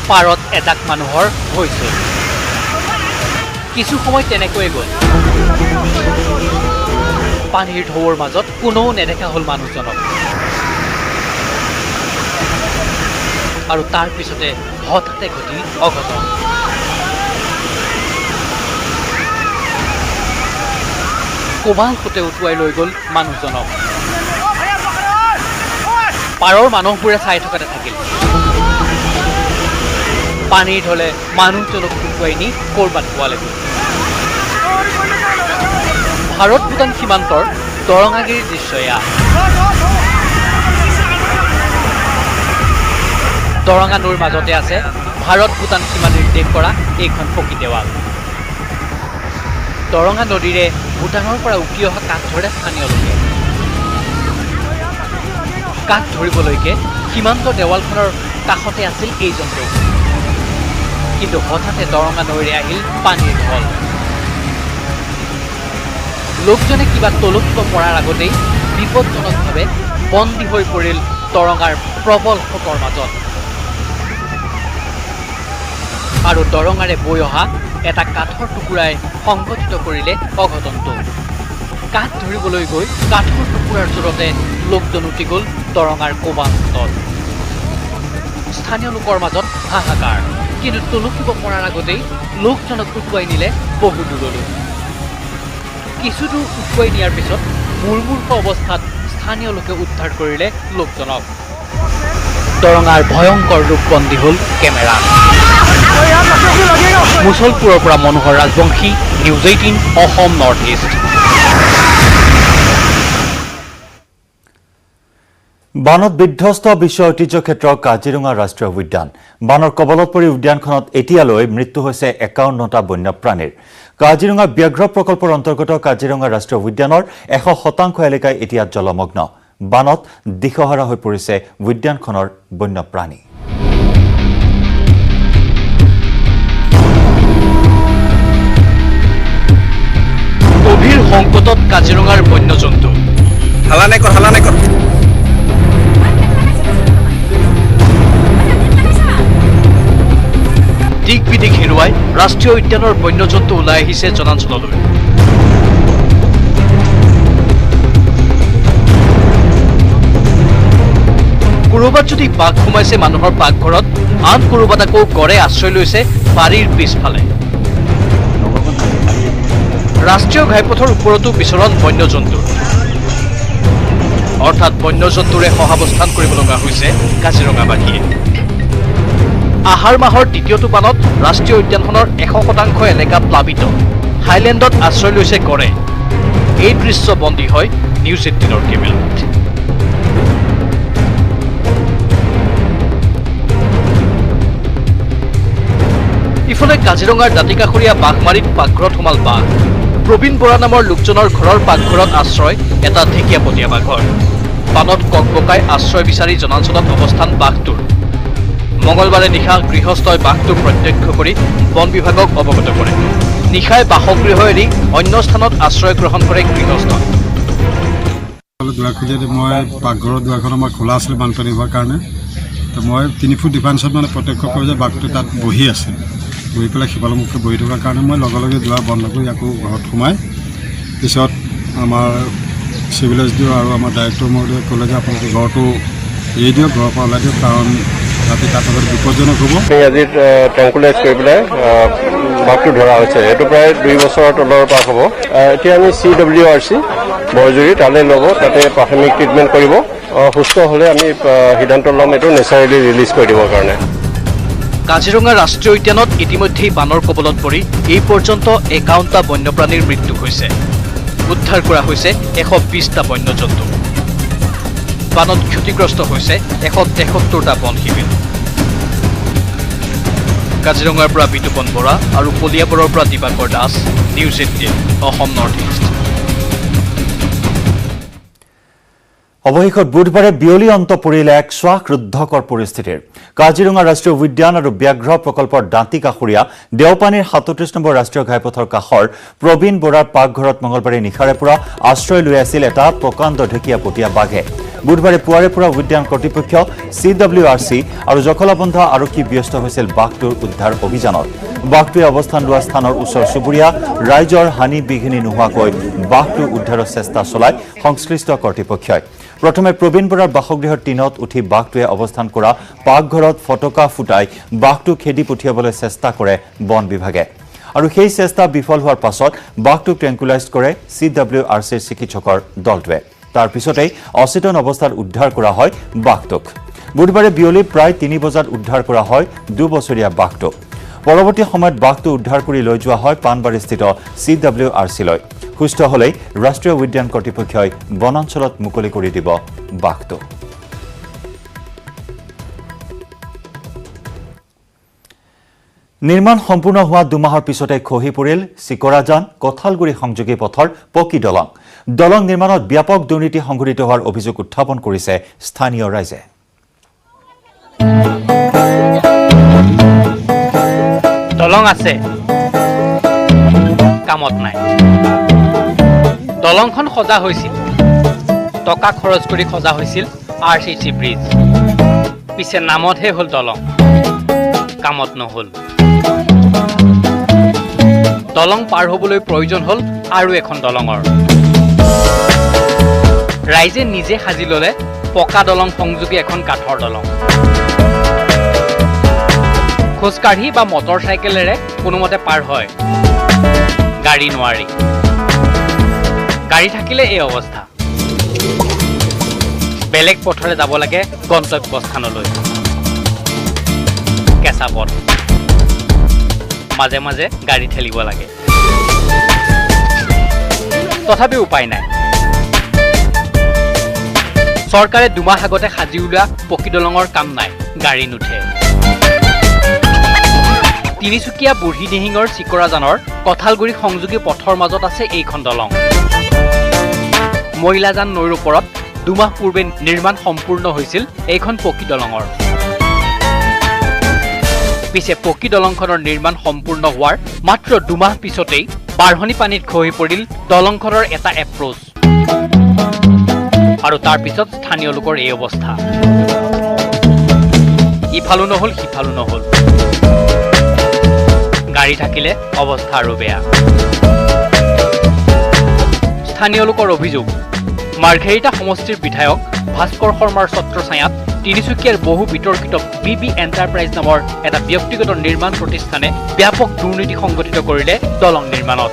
পাৰত এজাক মানুহৰ হৈছে কিছু সময় তেনেকৈয়ে গ'ল পানীৰ ঢৌৰ মাজত কোনেও নেদেখা হ'ল মানুহজনক আৰু তাৰ পিছতে হঠাতে ঘটিল অঘটন কোবাল ফুটে উটুৱাই লৈ গ'ল মানুহজনক পাৰৰ মানুহবোৰে চাই থকাতে থাকিল পানীৰ ঢলে মানুহজনক উটুৱাই নি ক'ৰবাত পোৱালেগৈ ভাৰত ভূটান সীমান্তৰ দৰঙাগিৰিৰ দৃশ্য এয়া দৰঙা নৈৰ মাজতে আছে ভাৰত ভূটান সীমা নিৰ্দেশ কৰা এইখন পকী দেৱাল দৰঙা নদীৰে ভূটানৰ পৰা উটি অহা কাঠ ধৰে স্থানীয় লোকে কাঠ ধৰিবলৈকে সীমান্ত দেৱালখনৰ কাষতে আছিল এইজন লোক কিন্তু হঠাতে দৰঙা নৈৰে আহিল পানীৰ ঢল লোকজনে কিবা তলকিব পৰাৰ আগতেই বিপদজনকভাৱে বন্দী হৈ পৰিল দৰঙাৰ প্ৰবল সোঁতৰ মাজত আৰু দৰঙাৰে বৈ অহা এটা কাঠৰ টুকুৰাই সংঘটিত কৰিলে অঘটনটো কাঠ ধৰিবলৈ গৈ কাঠৰ টুকুৰাৰ জোৰতে লোকজন উটি গ'ল দৰঙাৰ কোবাল ফুটত স্থানীয় লোকৰ মাজত হাহাকাৰ কিন্তু তলকিব পৰাৰ আগতেই লোকজনক উটুৱাই নিলে বহু দূৰলৈ কিছু দূৰ উটুৱাই নিয়াৰ পিছত মূৰ্মূৰ্ষ অৱস্থাত স্থানীয় লোকে উদ্ধাৰ কৰিলে লোকজনক দৰঙাৰ ভয়ংকৰ ৰূপ বন্দী হ'ল কেমেৰা মুছলপুৰৰ পৰা Manohar Rajbongshi news 18 Assam north east বানত বিধ্বস্ত বিশ্ব ঐতিহ্য ক্ষেত্ৰ কাজিৰঙা ৰাষ্ট্ৰীয় উদ্যান বানৰ কবলত পৰি উদ্যানখনত এতিয়ালৈ মৃত্যু হৈছে 51টা বন্যপ্ৰাণীৰ কাজিৰঙা ব্যাঘ্ৰ প্ৰকল্পৰ অন্তৰ্গত কাজিৰঙা ৰাষ্ট্ৰীয় উদ্যানৰ 100% এলেকা এতিয়া জলমগ্ন বানত দিশহাৰা হৈ পৰিছে উদ্যানখনৰ বন্যপ্ৰাণী গভীৰ সংকটত কাজিৰঙাৰ বন্যজন্তু দিক বিদিক হেৰুৱাই ৰাষ্ট্ৰীয় উদ্যানৰ বন্যজন্তু ওলাই আহিছে জনাঞ্চললৈ ক'ৰবাত যদি বাঘ সোমাইছে মানুহৰ পাকঘৰত আন ক'ৰবাত আকৌ গড়ে আশ্ৰয় লৈছে বাৰীৰ পিছফালে ৰাষ্ট্ৰীয় ঘাইপথৰ ওপৰতো বিচৰণ বন্যজন্তুৰ অৰ্থাৎ বন্যজন্তুৰে সহাৱস্থান কৰিব লগা হৈছে কাজিৰঙাবাসীয়ে আহাৰ মাহৰ দ্বিতীয়টো বানত ৰাষ্ট্ৰীয় উদ্যানখনৰ 100% এলেকা প্লাবিত হাইলেণ্ডত আশ্ৰয় লৈছে গড়ে এই দৃশ্য বন্দী হয় নিউজ 18ৰ কেমেৰাত ইফালে কাজিৰঙাৰ দাঁতিকাষৰীয়া বাঘমাৰীত পাকঘৰত সোমাল বাঘ প্ৰবীণ বৰা নামৰ লোকজনৰ ঘৰৰ পাকঘৰত আশ্ৰয় এটা ঢেকীয়াপতীয়া বাঘৰ বানত ককবকাই আশ্ৰয় বিচাৰি জনাঞ্চলত অৱস্থান বাঘটোৰ মঙলবাৰে নিশা গৃহস্থই বাঘটো প্ৰত্যক্ষ কৰি বন বিভাগক অৱগত কৰে নিশাই বাসগৃহ এৰি অন্য স্থানত আশ্ৰয় গ্ৰহণ কৰে গৃহস্থ মই পাকঘৰৰ দুৱাৰখন আমাৰ খোলা আছিল বানপানী হোৱাৰ কাৰণে তো মই 3 ফুট ডিফাৰেঞ্চত মানে প্ৰত্যক্ষ কৰোঁ যে বাঘটো তাত বহি আছে বহি পেলাই সিফালমুখে বহি থকাৰ কাৰণে মই লগে লগে দুৱাৰ বন্ধ কৰি আকৌ ঘৰত সোমাই পিছত আমাৰ চিভিল এছ ডি অ' আৰু আমাৰ ডাইৰেক্টৰ মহোদয়ে ক'লে যে আপোনালোকে ঘৰটো এৰি দিয়ক ঘৰৰ পৰা ওলাই দিয়ক কাৰণ ৰাতি তাত বিপদজনক হ'ব আজি ট্ৰেংকুলাইজ কৰি পেলাই বাঘটো ধৰা হৈছে এইটো প্ৰায় 2 বছৰৰ তলৰ পৰা হ'ব এতিয়া আমি CWRC বৰজুৰি তালৈ ল'ব তাতে প্ৰাথমিক ট্ৰিটমেণ্ট কৰিব সুস্থ হ'লে আমি সিদ্ধান্ত ল'ম এইটো নেচাৰেলি ৰিলিজ কৰি দিবৰ কাৰণে কাজিৰঙা ৰাষ্ট্ৰীয় উদ্যানত ইতিমধ্যেই বানৰ কবলত পৰি এই পৰ্যন্ত 51টা বন্যপ্ৰাণীৰ মৃত্যু হৈছে উদ্ধাৰ কৰা হৈছে 120টা বন্যজন্তু বানত ক্ষতিগ্ৰস্ত হৈছে 173টা বন শিবিৰ কাজিৰঙাৰ পৰা বিতুপন বৰা আৰু কলিয়াবৰৰ পৰা Dibakar Das news 18 Assam north east অৱশেষত বুধবাৰে বিয়লি অন্ত পৰিলে এক শ্বাসৰুদ্ধকৰ পৰিস্থিতিৰ কাজিৰঙা ৰাষ্ট্ৰীয় উদ্যান আৰু ব্যাঘ্ৰ প্ৰকল্পৰ দাঁতি কাষৰীয়া দেওপানীৰ ৩৭ নম্বৰ ৰাষ্ট্ৰীয় ঘাইপথৰ কাষৰ প্ৰবীণ বৰাৰ পাকঘৰত মঙলবাৰে নিশাৰে পৰা আশ্ৰয় লৈ আছিল এটা প্ৰকাণ্ড ঢেকীয়াপতীয়া বাঘে বুধবাৰে পুৱাৰে পৰা উদ্যান কৰ্তৃপক্ষ CWRC আৰু জখলাবন্ধ আৰক্ষী ব্যস্ত হৈছিল বাঘটোৰ উদ্ধাৰ অভিযানত বাঘটোৱে অৱস্থান লোৱা স্থানৰ ওচৰ চুবুৰীয়া ৰাইজৰ হানি বিঘিনি নোহোৱাকৈ বাঘটো উদ্ধাৰৰ চেষ্টা চলাই সংশ্লিষ্ট কৰ্তৃপক্ষই প্ৰথমে প্ৰবীণ বৰাৰ বাসগৃহৰ টিনত উঠি বাঘটোৱে অৱস্থান কৰা পাকঘৰত ফটকা ফুটাই বাঘটো খেদি পঠিয়াবলৈ চেষ্টা কৰে বন বিভাগে আৰু সেই চেষ্টা বিফল হোৱাৰ পাছত বাঘটোক ট্ৰেংকুলাইজ কৰে CWRCৰ চিকিৎসকৰ দলটোৱে তাৰ পিছতেই অচেতন অৱস্থাত উদ্ধাৰ কৰা হয় বাঘটোক বুধবাৰে বিয়লি প্ৰায় 3 বজাত উদ্ধাৰ কৰা হয় 2 বছৰীয়া বাঘটোক পৰৱৰ্তী সময়ত বাঘটো উদ্ধাৰ কৰি লৈ যোৱা হয় পানবাৰীস্থিত CWRCলৈ সুস্থ হলেই ৰাষ্ট্ৰীয় উদ্যান কৰ্তৃপক্ষই বনাঞ্চলত মুকলি কৰি দিব বাঘটো নিৰ্মাণ সম্পূৰ্ণ হোৱা 2 মাহৰ পিছতে খহি পৰিল চিকৰাজান কঠালগুৰি সংযোগী পথৰ পকী দলং নিৰ্মাণত ব্যাপক দুৰ্নীতি সংঘটিত হোৱাৰ অভিযোগ উত্থাপন কৰিছে স্থানীয় ৰাইজে দলং আছে কামত নাই দলংখন সজা হৈছিল টকা খৰচ কৰি সজা হৈছিল RCC ব্ৰিজ পিছে নামতহে হ'ল দলং কামত নহ'ল দলং পাৰ হ'বলৈ প্ৰয়োজন হ'ল আৰু এখন দলঙৰ ৰাইজে নিজে সাজি ল'লে পকা দলং সংযোগী এখন কাঠৰ দলং খোজকাঢ়ি বা মটৰ চাইকেলেৰে কোনোমতে পাৰ হয় গাড়ী নোৱাৰি গাড়ী থাকিলে এই অৱস্থা বেলেগ পথৰে যাব লাগে গন্তব্যস্থানলৈ কেঁচা পথ মাজে মাজে গাড়ী ঠেলিব লাগে তথাপি উপায় নাই চৰকাৰে 2 মাহ আগতে সাজি উলিওৱা পকী দলঙৰ কাম নাই গাড়ী নুঠে তিনিচুকীয়া বুঢ়ীদিহিঙৰ চিকৰাজানৰ কঠালগুৰি সংযোগী পথৰ মাজত আছে এইখন দলং মইলাজান নৈৰ ওপৰত 2 মাহ পূৰ্বে নিৰ্মাণ সম্পূৰ্ণ হৈছিল এইখন পকী দলঙৰ পিছে পকী দলংখনৰ নিৰ্মাণ সম্পূৰ্ণ হোৱাৰ মাত্ৰ 2 মাহ পিছতেই বাঢ়নি পানীত খহি পৰিল দলংখনৰ এটা এপ্ৰোচ আৰু তাৰ পিছত স্থানীয় লোকৰ এই অৱস্থা ইফালো নহল সিফালো নহল গাড়ী থাকিলে অৱস্থা আৰু বেয়া স্থানীয় লোকৰ অভিযোগ মাৰ্ঘেৰিটা সমষ্টিৰ বিধায়ক ভাস্কৰ শৰ্মাৰ ছত্ৰছায়াত তিনিচুকীয়াৰ বহু বিতৰ্কিত BB এণ্টাৰপ্ৰাইজ নামৰ এটা ব্যক্তিগত নিৰ্মাণ প্ৰতিষ্ঠানে ব্যাপক দুৰ্নীতি সংগঠিত কৰিলে দলং নিৰ্মাণত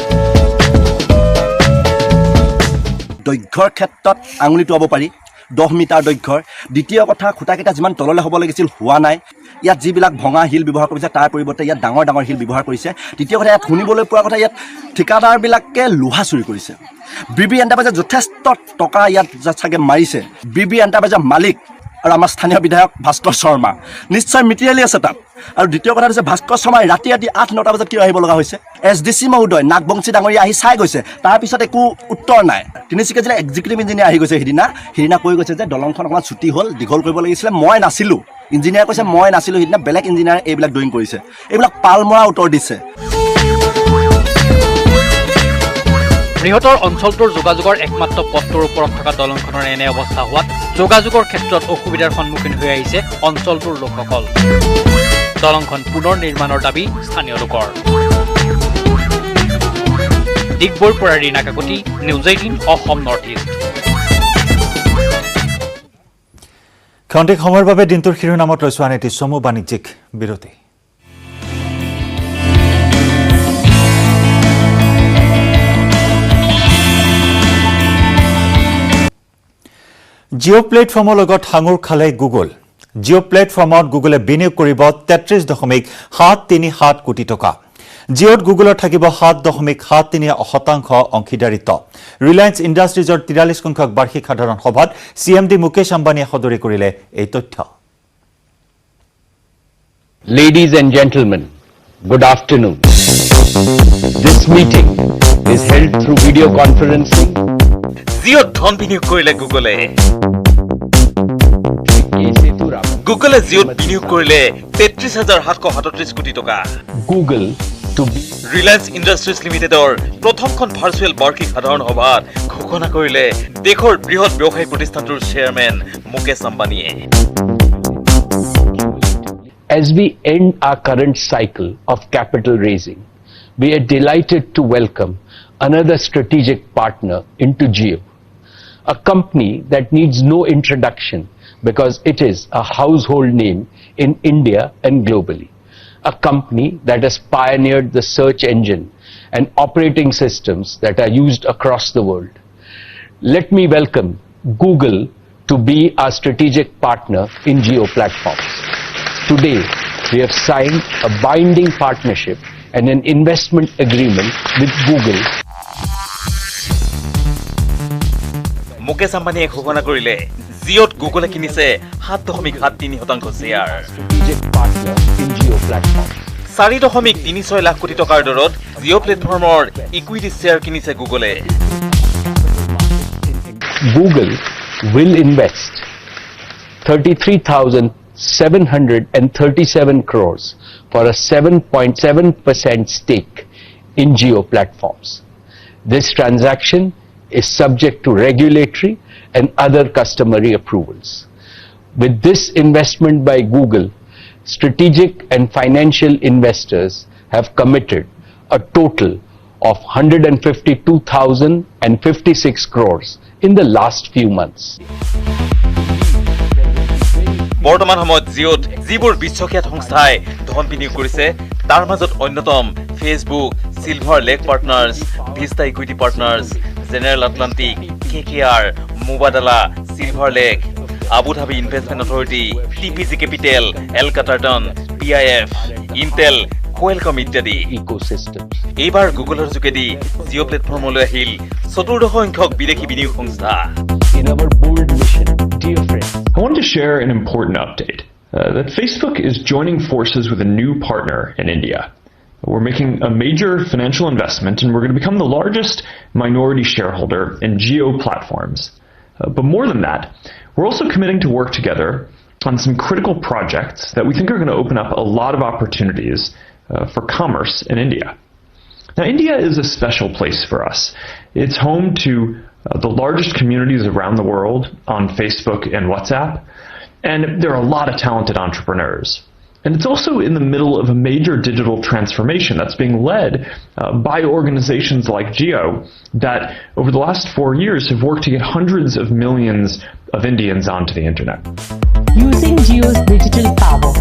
দৈৰ্ঘ্যৰ ক্ষেত্ৰত আঙুলিটো হ'ব পাৰি 10 মিটাৰ দৈৰ্ঘ্যৰ দ্বিতীয় কথা খুঁটাকেইটা যিমান তললৈ হ'ব লাগিছিল হোৱা নাই ইয়াত যিবিলাক ভঙা শিল ব্যৱহাৰ কৰিছে তাৰ পৰিৱৰ্তে ইয়াত ডাঙৰ ডাঙৰ শিল ব্যৱহাৰ কৰিছে তৃতীয় কথা ইয়াত শুনিবলৈ পোৱা কথা ইয়াত ঠিকাদাৰবিলাকে লোহা চুৰি কৰিছে BB এণ্টাৰপ্ৰাইজে যথেষ্ট টকা ইয়াত চাগে মাৰিছে BB এণ্টাৰপ্ৰাইজৰ মালিক আৰু আমাৰ স্থানীয় বিধায়ক ভাস্কৰ শৰ্মা নিশ্চয় মেটেৰিয়েলি আছে তাত আৰু দ্বিতীয় কথা হৈছে ভাস্কৰ শৰ্মাই ৰাতি 8-9টা বজাত কিয় আহিব লগা হৈছে SDC মহোদয় নাগবংশী ডাঙৰীয়া আহি চাই গৈছে তাৰপিছত একো উত্তৰ নাই তিনিচুকীয়া জিলা এক্সিকিউটিভ ইঞ্জিনিয়াৰ আহি গৈছে সিদিনা কৈ গৈছে যে দলংখন অকণমান ছুটি হ'ল দীঘল কৰিব লাগিছিলে মই নাছিলোঁ ইঞ্জিনিয়াৰ কৈছে মই নাছিলোঁ সিদিনা বেলেগ ইঞ্জিনিয়াৰ এইবিলাক ড্ৰয়িং কৰিছে এইবিলাক পালমৰা উত্তৰ দিছে বৃহত্তৰ অঞ্চলটোৰ যোগাযোগৰ একমাত্ৰ পথটোৰ ওপৰত থকা দলংখনৰ এনে অৱস্থা হোৱাত যোগাযোগৰ ক্ষেত্ৰত অসুবিধাৰ সন্মুখীন হৈ আহিছে অঞ্চলটোৰ লোকসকল দলংখন পুনৰ নিৰ্মাণৰ দাবী স্থানীয় লোকৰ ডিগবৈৰ পৰা Rina Kakati News 18 Assam north East খন্তেক সময়ৰ বাবে দিনটোৰ শিৰোনামত লৈছো আন এটি চমু বাণিজ্যিক বিৰতি জিঅ' প্লেটফৰ্মৰ লগত সাঙুৰ খালে গুগল জিঅ' প্লেটফৰ্মত গুগলে বিনিয়োগ কৰিব 33.737 কোটি টকা জিঅ'ত গুগলৰ থাকিব 7.73% অংশীদাৰিত্ব ৰিলায়েন্স ইণ্ডাষ্ট্ৰিজৰ 43 সংখ্যক বাৰ্ষিক সাধাৰণ সভাত CMD মুকেশ আম্বানীয়ে সদৰি কৰিলে এই তথ্য Ladies and gentlemen, good afternoon. This meeting is held through video conferencing. জিঅ'ত ধন বিনিয়োগ কৰিলে গুগলে গুগলে জিঅ'ত বিনিয়োগ কৰিলে ৩৩,৭৩৭ কোটি টকা। Google to be Reliance industries লিমিটেডৰ প্ৰথমখন ভাৰ্চুৱেল বাৰ্ষিক সাধাৰণ সভাত ঘোষণা কৰিলে দেশৰ বৃহৎ ব্যৱসায়িক প্ৰতিষ্ঠানটোৰ চেয়াৰমেন মুকেশ আম্বানীয়ে। As we end our current cycle of capital raising, we are delighted to welcome another strategic partner into Jio, a company that needs no introduction because it is a household name in India and globally, a company that has pioneered the search engine and operating systems that are used across the world. Let me welcome Google to be our strategic partner in Jio platforms. Today, we have signed a binding partnership and an investment agreement with Google. Mukesh আম্বানীয়ে ঘোষণা কৰিলে জিঅ'ত গুগলে কিনিছে 7.73% share. 4.36 lakh কোটি টকাৰ দৰত জিঅ' প্লেটফৰ্মৰ equity share কিনিছে গুগলে। Google will invest 33,737 crores for a 7.7% stake in Jio platforms. This transaction is subject to regulatory and other customary approvals. With this investment by Google, strategic and financial investors have committed a total of 152,056 crores in the last few months. বৰ্তমান সময়ত জিঅ'ত যিবোৰ বিশ্বখ্যাত সংস্থাই ধন বিনিয়োগ কৰিছে তাৰ মাজত অন্যতম Facebook, Silver Lake Partners, Vista Equity Partners, General Atlantic, KKR, Mubadala, Silver Lake, Abu Dhabi Investment Authority, TPG Capital, L Catterton, PIF, Intel, Qualcomm ইত্যাদি। এইবাৰ গুগলৰ যোগেদি জিঅ' প্লেটফৰ্মলৈ আহিল 14 সংখ্যক বিদেশী বিনিয়োগ সংস্থা। In our bold mission, dear friends, I want to share an important update that Facebook is joining forces with a new partner in India. We're making a major financial investment and we're going to become the largest minority shareholder in Jio platforms. But more than that, we're also committing to work together on some critical projects that we think are going to open up a lot of opportunities for commerce in India. Now, India is a special place for us. It's home to the largest communities around the world on Facebook and WhatsApp, and there are a lot of talented entrepreneurs. And it's also in the middle of a major digital transformation that's being led by organizations like Jio that over the last 4 years have worked to get hundreds of millions of Indians onto the internet. Using Jio's digital power,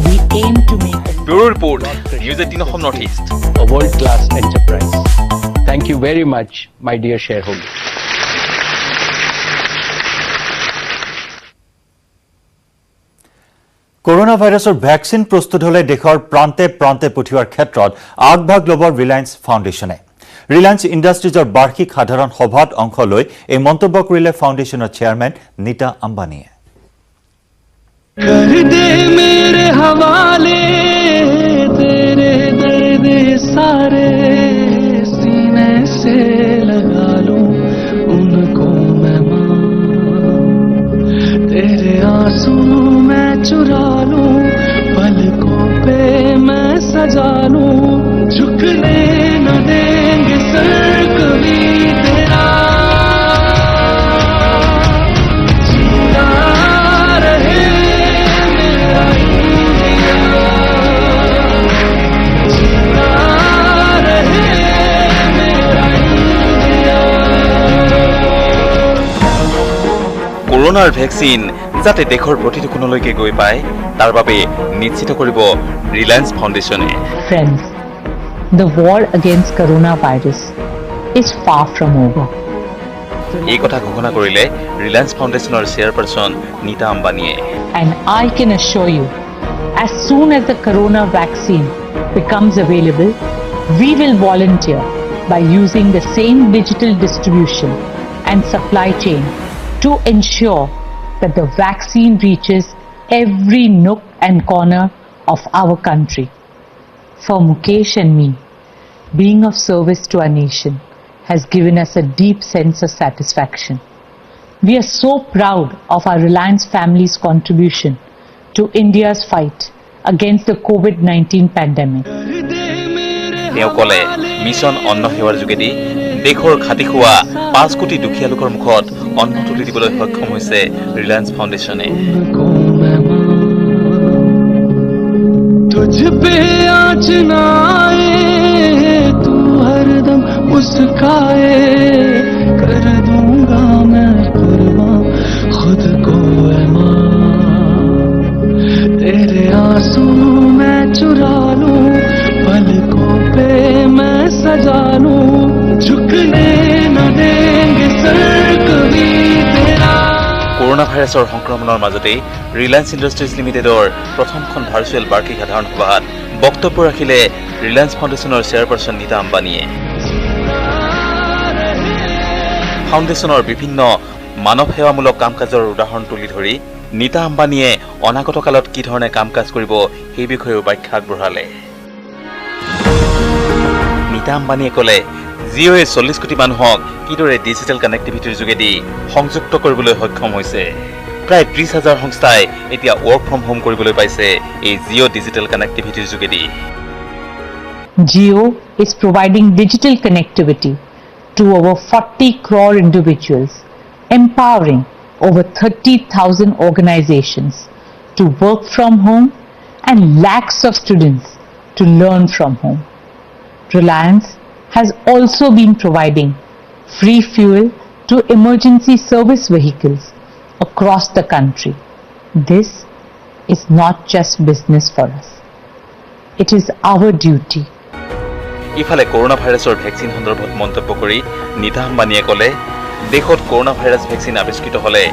we aim to make Bureau Report, News 18 of Northeast. A world-class enterprise. Thank you very much, my dear shareholders. Corona ভাইৰাছৰ vaccine প্ৰস্তুত হলে দেশৰ প্ৰান্তে প্ৰান্তে পঠিওৱাৰ ক্ষেত্ৰত আগভাগ ল'ব ৰিলায়েন্স ফাউণ্ডেশ্যনে। ৰিলায়েন্স ইণ্ডাষ্ট্ৰিজৰ বাৰ্ষিক সাধাৰণ সভাত অংশ লৈ এই মন্তব্য কৰিলে ফাউণ্ডেশ্যনৰ চেয়াৰমেন নীতা আম্বানীয়ে। सारे सीने से लगा लूं उनको मैं तेरे आंसू मैं चुरा लूं पलकों पे मैं सजा लूं झुकने न देंगे सर कभी तेरा जीता रहे मेरा इंडिया जीता रहे मेरा इंडिया। কৰোনাৰ ভেকচিন যাতে দেশৰ প্ৰতিটো কোণলৈকে গৈ পায় তাৰ বাবে নিশ্চিত কৰিব Reliance ফাউণ্ডেশ্যনে। Friends, the war against coronavirus is far from over. এই কথা ঘোষণা কৰিলে ৰিলায়েন্স ফাউণ্ডেশ্যনৰ চেয়াৰপাৰচন নীতা আম্বানীয়ে। And I can assure you, as soon as the corona vaccine becomes available, we will volunteer by using the same digital distribution and supply chain to ensure that the vaccine reaches every nook and corner of our country. For Mukesh and me, being of service to our nation has given us a deep sense of satisfaction. We are so proud of our Reliance family's contribution to India's fight against the COVID-19 pandemic. তেওঁ ক'লে mission অন্ন সেৱাৰ যোগেদি দেশৰ খাতি খোৱা 5 কোটি দুখীয়া লোকৰ মুখত অন্ন তুলি দিবলৈ সক্ষম হৈছে ৰিলায়েন্স ফাউণ্ডেশ্যনে। तुझ पे आँच ना आए तू हरदम मुस्काए कर दूंगा मैं कुर्बान खुद को ऐ माँ तेरे आंसू मैं चुरा लूं पलकों पे मैं सजा लूं झुकने न देंगे सर कभी तेरा। কৰোনা ভাইৰাছৰ সংক্ৰমণৰ মাজতে ৰিলায়েন্স ইণ্ডাষ্ট্ৰিজ লিমিটেডৰ প্ৰথমখন ভাৰ্চুৱেল বাৰ্ষিক সাধাৰণ সভাত বক্তব্য ৰাখিলে ৰিলায়েন্স ফাউণ্ডেশ্যনৰ চেয়াৰপাৰ্চন নীতা আম্বানীয়ে। ফাউণ্ডেশ্যনৰ বিভিন্ন মানৱ সেৱামূলক কাম কাজৰ উদাহৰণ তুলি ধৰি নীতা আম্বানীয়ে অনাগত কালত কি ধৰণে কাম কাজ কৰিব সেই বিষয়েও ব্যাখ্যা আগবঢ়ালে। নীতা আম্বানীয়ে ক'লে জিঅ'য়ে 40 কোটি মানুহক কিদৰে ডিজিটেল কানেক্টিভিটিৰ যোগেদি সংযুক্ত কৰিবলৈ সক্ষম হৈছে। প্ৰায় 30,000 সংস্থাই এতিয়া ৱৰ্ক ফ্ৰম হোম কৰিবলৈ পাইছে এই জিঅ' ডিজিটেল কানেক্টিভিটিৰ যোগেদি। Jio is providing digital connectivity to over 40 crore individuals, empowering over 30,000 organizations to work from home and lakhs of students to learn from home. Reliance has also been providing free fuel to emergency service vehicles across the country. This is not just business for us. It is our duty. ইফালে corona ভাইৰাছৰ vaccine সন্দৰ্ভত মন্তব্য কৰি নীতা আম্বানীয়ে ক'লে দেশত corona virus vaccine আৱিষ্কৃত হ'লে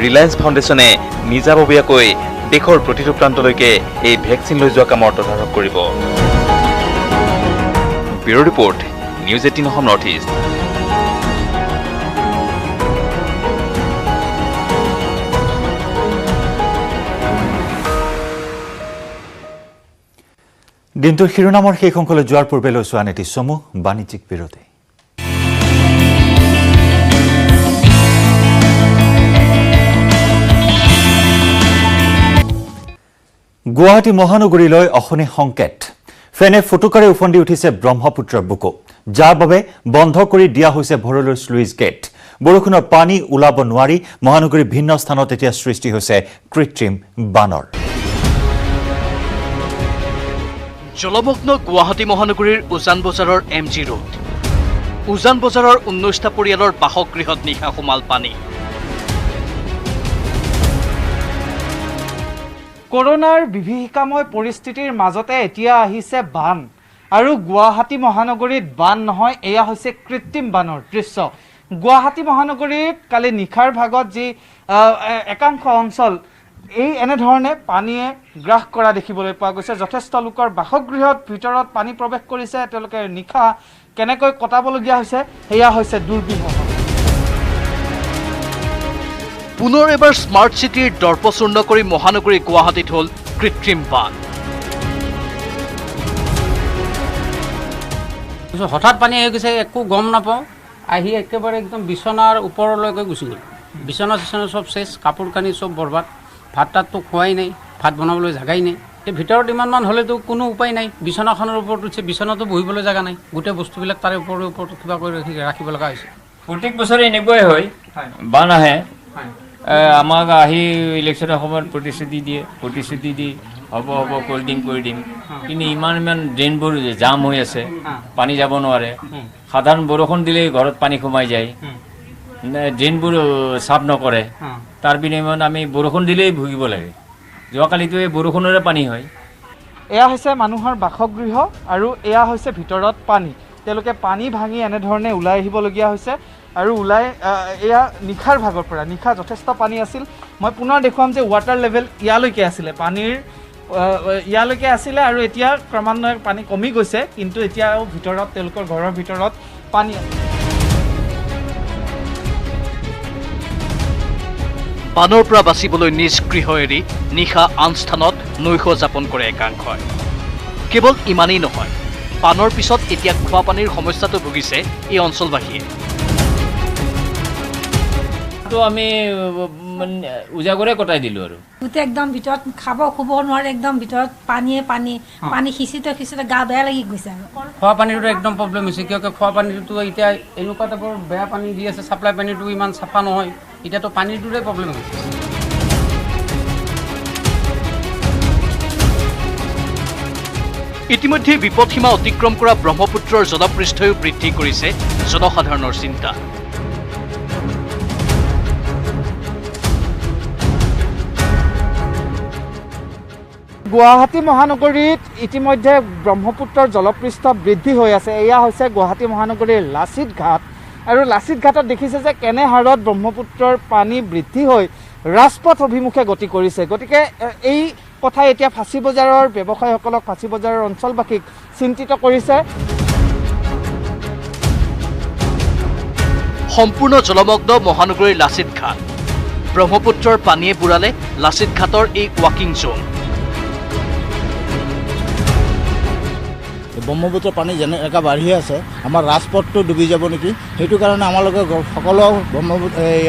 Reliance ফাউণ্ডেশ্যনে নিজাববীয়াকৈ দেশৰ প্ৰতিটো প্ৰান্তলৈকে এই ভেকচিন লৈ যোৱা কামৰ তদাৰক কৰিব। Bureau' report news 18 Assam north east. দিনটোৰ শিৰোনামৰ শেষ অংশলৈ যোৱাৰ পূৰ্বে লৈ চোৱা নেতি চমু বাণিজ্যিক বিৰতি। গুৱাহাটী মহানগৰীলৈ অশনি সংকেত। ফেনে ফুটুকাৰে উফন্দি উঠিছে ব্ৰহ্মপুত্ৰৰ বুকু, যাৰ বাবে বন্ধ কৰি দিয়া হৈছে ভৰলুৰ শ্লুইজ গেট। বৰষুণৰ পানী ওলাব নোৱাৰি মহানগৰীৰ ভিন্ন স্থানত এতিয়া সৃষ্টি হৈছে কৃত্ৰিম বানৰ। জলমগ্ন গুৱাহাটী মহানগৰীৰ উজান বজাৰৰ MG ৰোড। উজান বজাৰৰ 19টা পৰিয়ালৰ বাসগৃহত নিশা সোমাল পানী। কৰোনাৰ বিভীষিকাময় পৰিস্থিতিৰ মাজতে এতিয়া আহিছে বান, আৰু গুৱাহাটী মহানগৰীত বান নহয়, এয়া হৈছে কৃত্ৰিম বানৰ দৃশ্য। গুৱাহাটী মহানগৰীত কালি নিশাৰ ভাগত যি একাংশ অঞ্চল এই এনেধৰণে পানীয়ে গ্ৰাস কৰা দেখিবলৈ পোৱা গৈছে। যথেষ্ট লোকৰ বাসগৃহত ভিতৰত পানী প্ৰৱেশ কৰিছে, তেওঁলোকে নিশা কেনেকৈ কটাবলগীয়া হৈছে সেয়া হৈছে দুৰ্বিষহ। পুনৰ এবাৰ স্মাৰ্ট চিটিৰ দৰ্পচূৰ্ণ কৰি মহানগৰী গুৱাহাটীত হ'ল কৃত্ৰিম বান। হঠাৎ পানী আহি গৈছে, একো গম নাপাওঁ, আহি একেবাৰে একদম বিচনাৰ ওপৰলৈকে গুচি গ'ল। বিচনা চিচনা চব চেচ, কাপোৰ কানি চব বৰবাদ, ভাত তাততো খোৱাই নাই, ভাত বনাবলৈ জাগাই নাই। এই ভিতৰত ইমানমান হ'লেতো কোনো উপায় নাই, বিচনাখনৰ ওপৰত উঠিছে, বিচনাটো বহিবলৈ জাগা নাই, গোটেই বস্তুবিলাক তাৰে ওপৰত কিবা কৰি ৰাখিব লগা হৈছে। প্ৰত্যেক বছৰে এনেকুৱাই হয়, বান আহে, আমাক আহি ইলেকশ্যনৰ সময়ত প্ৰতিশ্ৰুতি দি হ'ব কৰি দিম, কিন্তু ইমান ড্ৰেইনবোৰ জাম হৈ আছে, পানী যাব নোৱাৰে। সাধাৰণ বৰষুণ দিলেই ঘৰত পানী সোমাই যায়, ড্ৰেইনবোৰ চাফ নকৰে, তাৰ বিনিময়ত আমি বৰষুণ দিলেই ভুগিব লাগে। যোৱাকালিতো এই বৰষুণৰে পানী হয়। এয়া হৈছে মানুহৰ বাসগৃহ আৰু এয়া হৈছে ভিতৰত পানী। তেওঁলোকে পানী ভাঙি এনেধৰণে ওলাই আহিবলগীয়া হৈছে, আৰু ওলাই এয়া নিশাৰ ভাগৰ পৰা, নিশা যথেষ্ট পানী আছিল। মই পুনৰ দেখুৱাম যে ৱাটাৰ লেভেল ইয়ালৈকে আছিলে, পানীৰ ইয়ালৈকে আছিলে, আৰু এতিয়া ক্ৰমান্বয়ে পানী কমি গৈছে, কিন্তু এতিয়াও ভিতৰত তেওঁলোকৰ ঘৰৰ ভিতৰত পানী আছে। বানৰ পৰা বাচিবলৈ নিজ গৃহ এৰি নিশা আন স্থানত নৈশ যাপন কৰে একাংশই। কেৱল ইমানেই নহয়, বানৰ পিছত এতিয়া খোৱা পানীৰ সমস্যাটো ভুগিছে এই অঞ্চলবাসীয়ে। আমি উজাগৰে কটাই দিলোঁ আৰু গোটেই একদম ভিতৰত খাব খুব নোৱাৰে একদম ভিতৰত পানী সিঁচিতে গা বেয়া লাগি গৈছে আৰু খোৱা পানীটো একদম প্ৰব্লেম হৈছে কিয় খোৱা পানীটো এতিয়া এনেকুৱা টাইপৰ বেয়া পানী দি আছে ছাপ্লাই পানীটো ইমান চাফা নহয় এতিয়াতো পানীটোৰে প্ৰব্লেম হৈছে ইতিমধ্যে বিপদসীমা অতিক্ৰম কৰা ব্ৰহ্মপুত্ৰৰ জলপৃষ্ঠয়ো বৃদ্ধি কৰিছে জনসাধাৰণৰ চিন্তা গুৱাহাটী মহানগৰীত ইতিমধ্যে ব্ৰহ্মপুত্ৰৰ জলপৃষ্ঠ বৃদ্ধি হৈ আছে এয়া হৈছে গুৱাহাটী মহানগৰীৰ লাচিত ঘাট আৰু লাচিত ঘাটত দেখিছে যে কেনে হাৰত ব্ৰহ্মপুত্ৰৰ পানী বৃদ্ধি হৈ ৰাজপথ অভিমুখে গতি কৰিছে গতিকে এই কথাই এতিয়া ফাঁচী বজাৰৰ ব্যৱসায়ীসকলক ফাঁচী বজাৰৰ অঞ্চলবাসীক চিন্তিত কৰিছে সম্পূৰ্ণ জলমগ্ন মহানগৰীৰ লাচিত ঘাট ব্ৰহ্মপুত্ৰৰ পানীয়ে বুৰালে লাচিত ঘাটৰ এই ৱাকিং জোন ব্ৰহ্মপুত্ৰৰ পানী যেনেকৈ বাঢ়ি আছে আমাৰ ৰাজপথটো ডুবি যাব নেকি সেইটো কাৰণে আমালোকে সকলো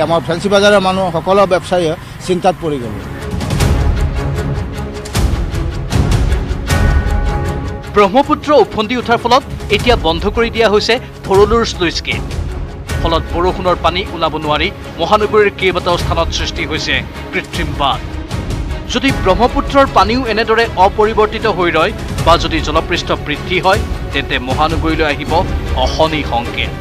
আমাৰ ফেঞ্চি বজাৰৰ মানুহ সকলো ব্যৱসায়ীয়ে চিন্তাত পৰি গ'ল ব্ৰহ্মপুত্ৰ উফন্দি উঠাৰ ফলত এতিয়া বন্ধ কৰি দিয়া হৈছে ভৰলুৰ স্লুইচ গেট ফলত বৰষুণৰ পানী ওলাব নোৱাৰি মহানগৰীৰ কেইবাটাও স্থানত সৃষ্টি হৈছে কৃত্ৰিম বাঁধ যদি ব্ৰহ্মপুত্ৰৰ পানীও এনেদৰে অপৰিৱৰ্তিত হৈ ৰয় বা যদি জলপৃষ্ঠ বৃদ্ধি হয় তেন্তে মহানগৰীলৈ আহিব অশনি সংকেত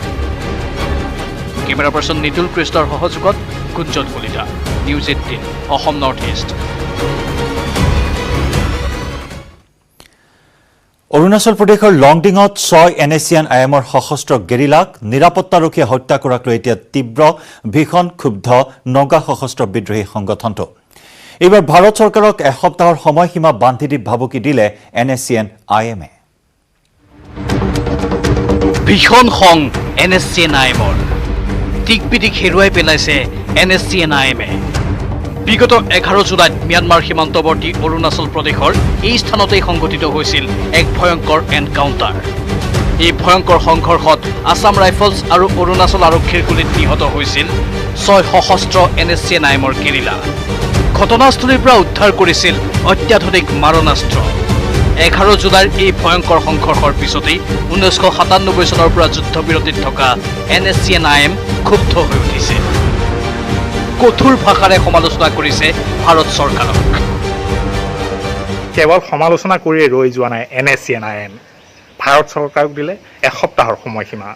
কেমেৰা পাৰ্চন নিতুল কৃষ্ণৰ সহযোগত Kunjan Kalita news 18 Assam north east Arunachal প্ৰদেশৰ লংডিঙত 6 NSCN IMৰ সশস্ত্ৰ গেৰিলাক নিৰাপত্তাৰক্ষীয়ে হত্যা কৰাক লৈ এতিয়া তীব্ৰ ভীষণ ক্ষুব্ধ নগা সশস্ত্ৰ বিদ্ৰোহী সংগঠনটো এইবাৰ ভাৰত চৰকাৰক এসপ্তাহৰ সময়সীমা বান্ধি দি ভাবুকি দিলে NSCN IMে ভীষণ খং NSCN IMৰ টিকপিটিক হেৰুৱাই পেলাইছে NSCN IMে বিগত 11 জুলাইত ম্যানমাৰ সীমান্তৱৰ্তী অৰুণাচল প্ৰদেশৰ এই স্থানতেই সংঘটিত হৈছিল এক ভয়ংকৰ এনকাউণ্টাৰ এই ভয়ংকৰ সংঘৰ্ষত আসাম ৰাইফলছ আৰু অৰুণাচল আৰক্ষীৰ গুলীত নিহত হৈছিল 6 সশস্ত্ৰ NSCN IMৰ গেৰিলা ঘটনাস্থলীৰ পৰা উদ্ধাৰ কৰিছিল অত্যাধুনিক মাৰণাস্ত্ৰ 11 জুলাইৰ এই ভয়ংকৰ সংঘৰ্ষৰ পিছতেই 1997 চনৰ পৰা যুদ্ধবিৰতিত থকা NSCN IM ক্ষুব্ধ হৈ উঠিছে কঠোৰ ভাষাৰে সমালোচনা কৰিছে ভাৰত চৰকাৰক কেৱল সমালোচনা কৰিয়ে ৰৈ যোৱা নাই NSCN IM ভাৰত চৰকাৰক দিলে এসপ্তাহৰ সময়সীমা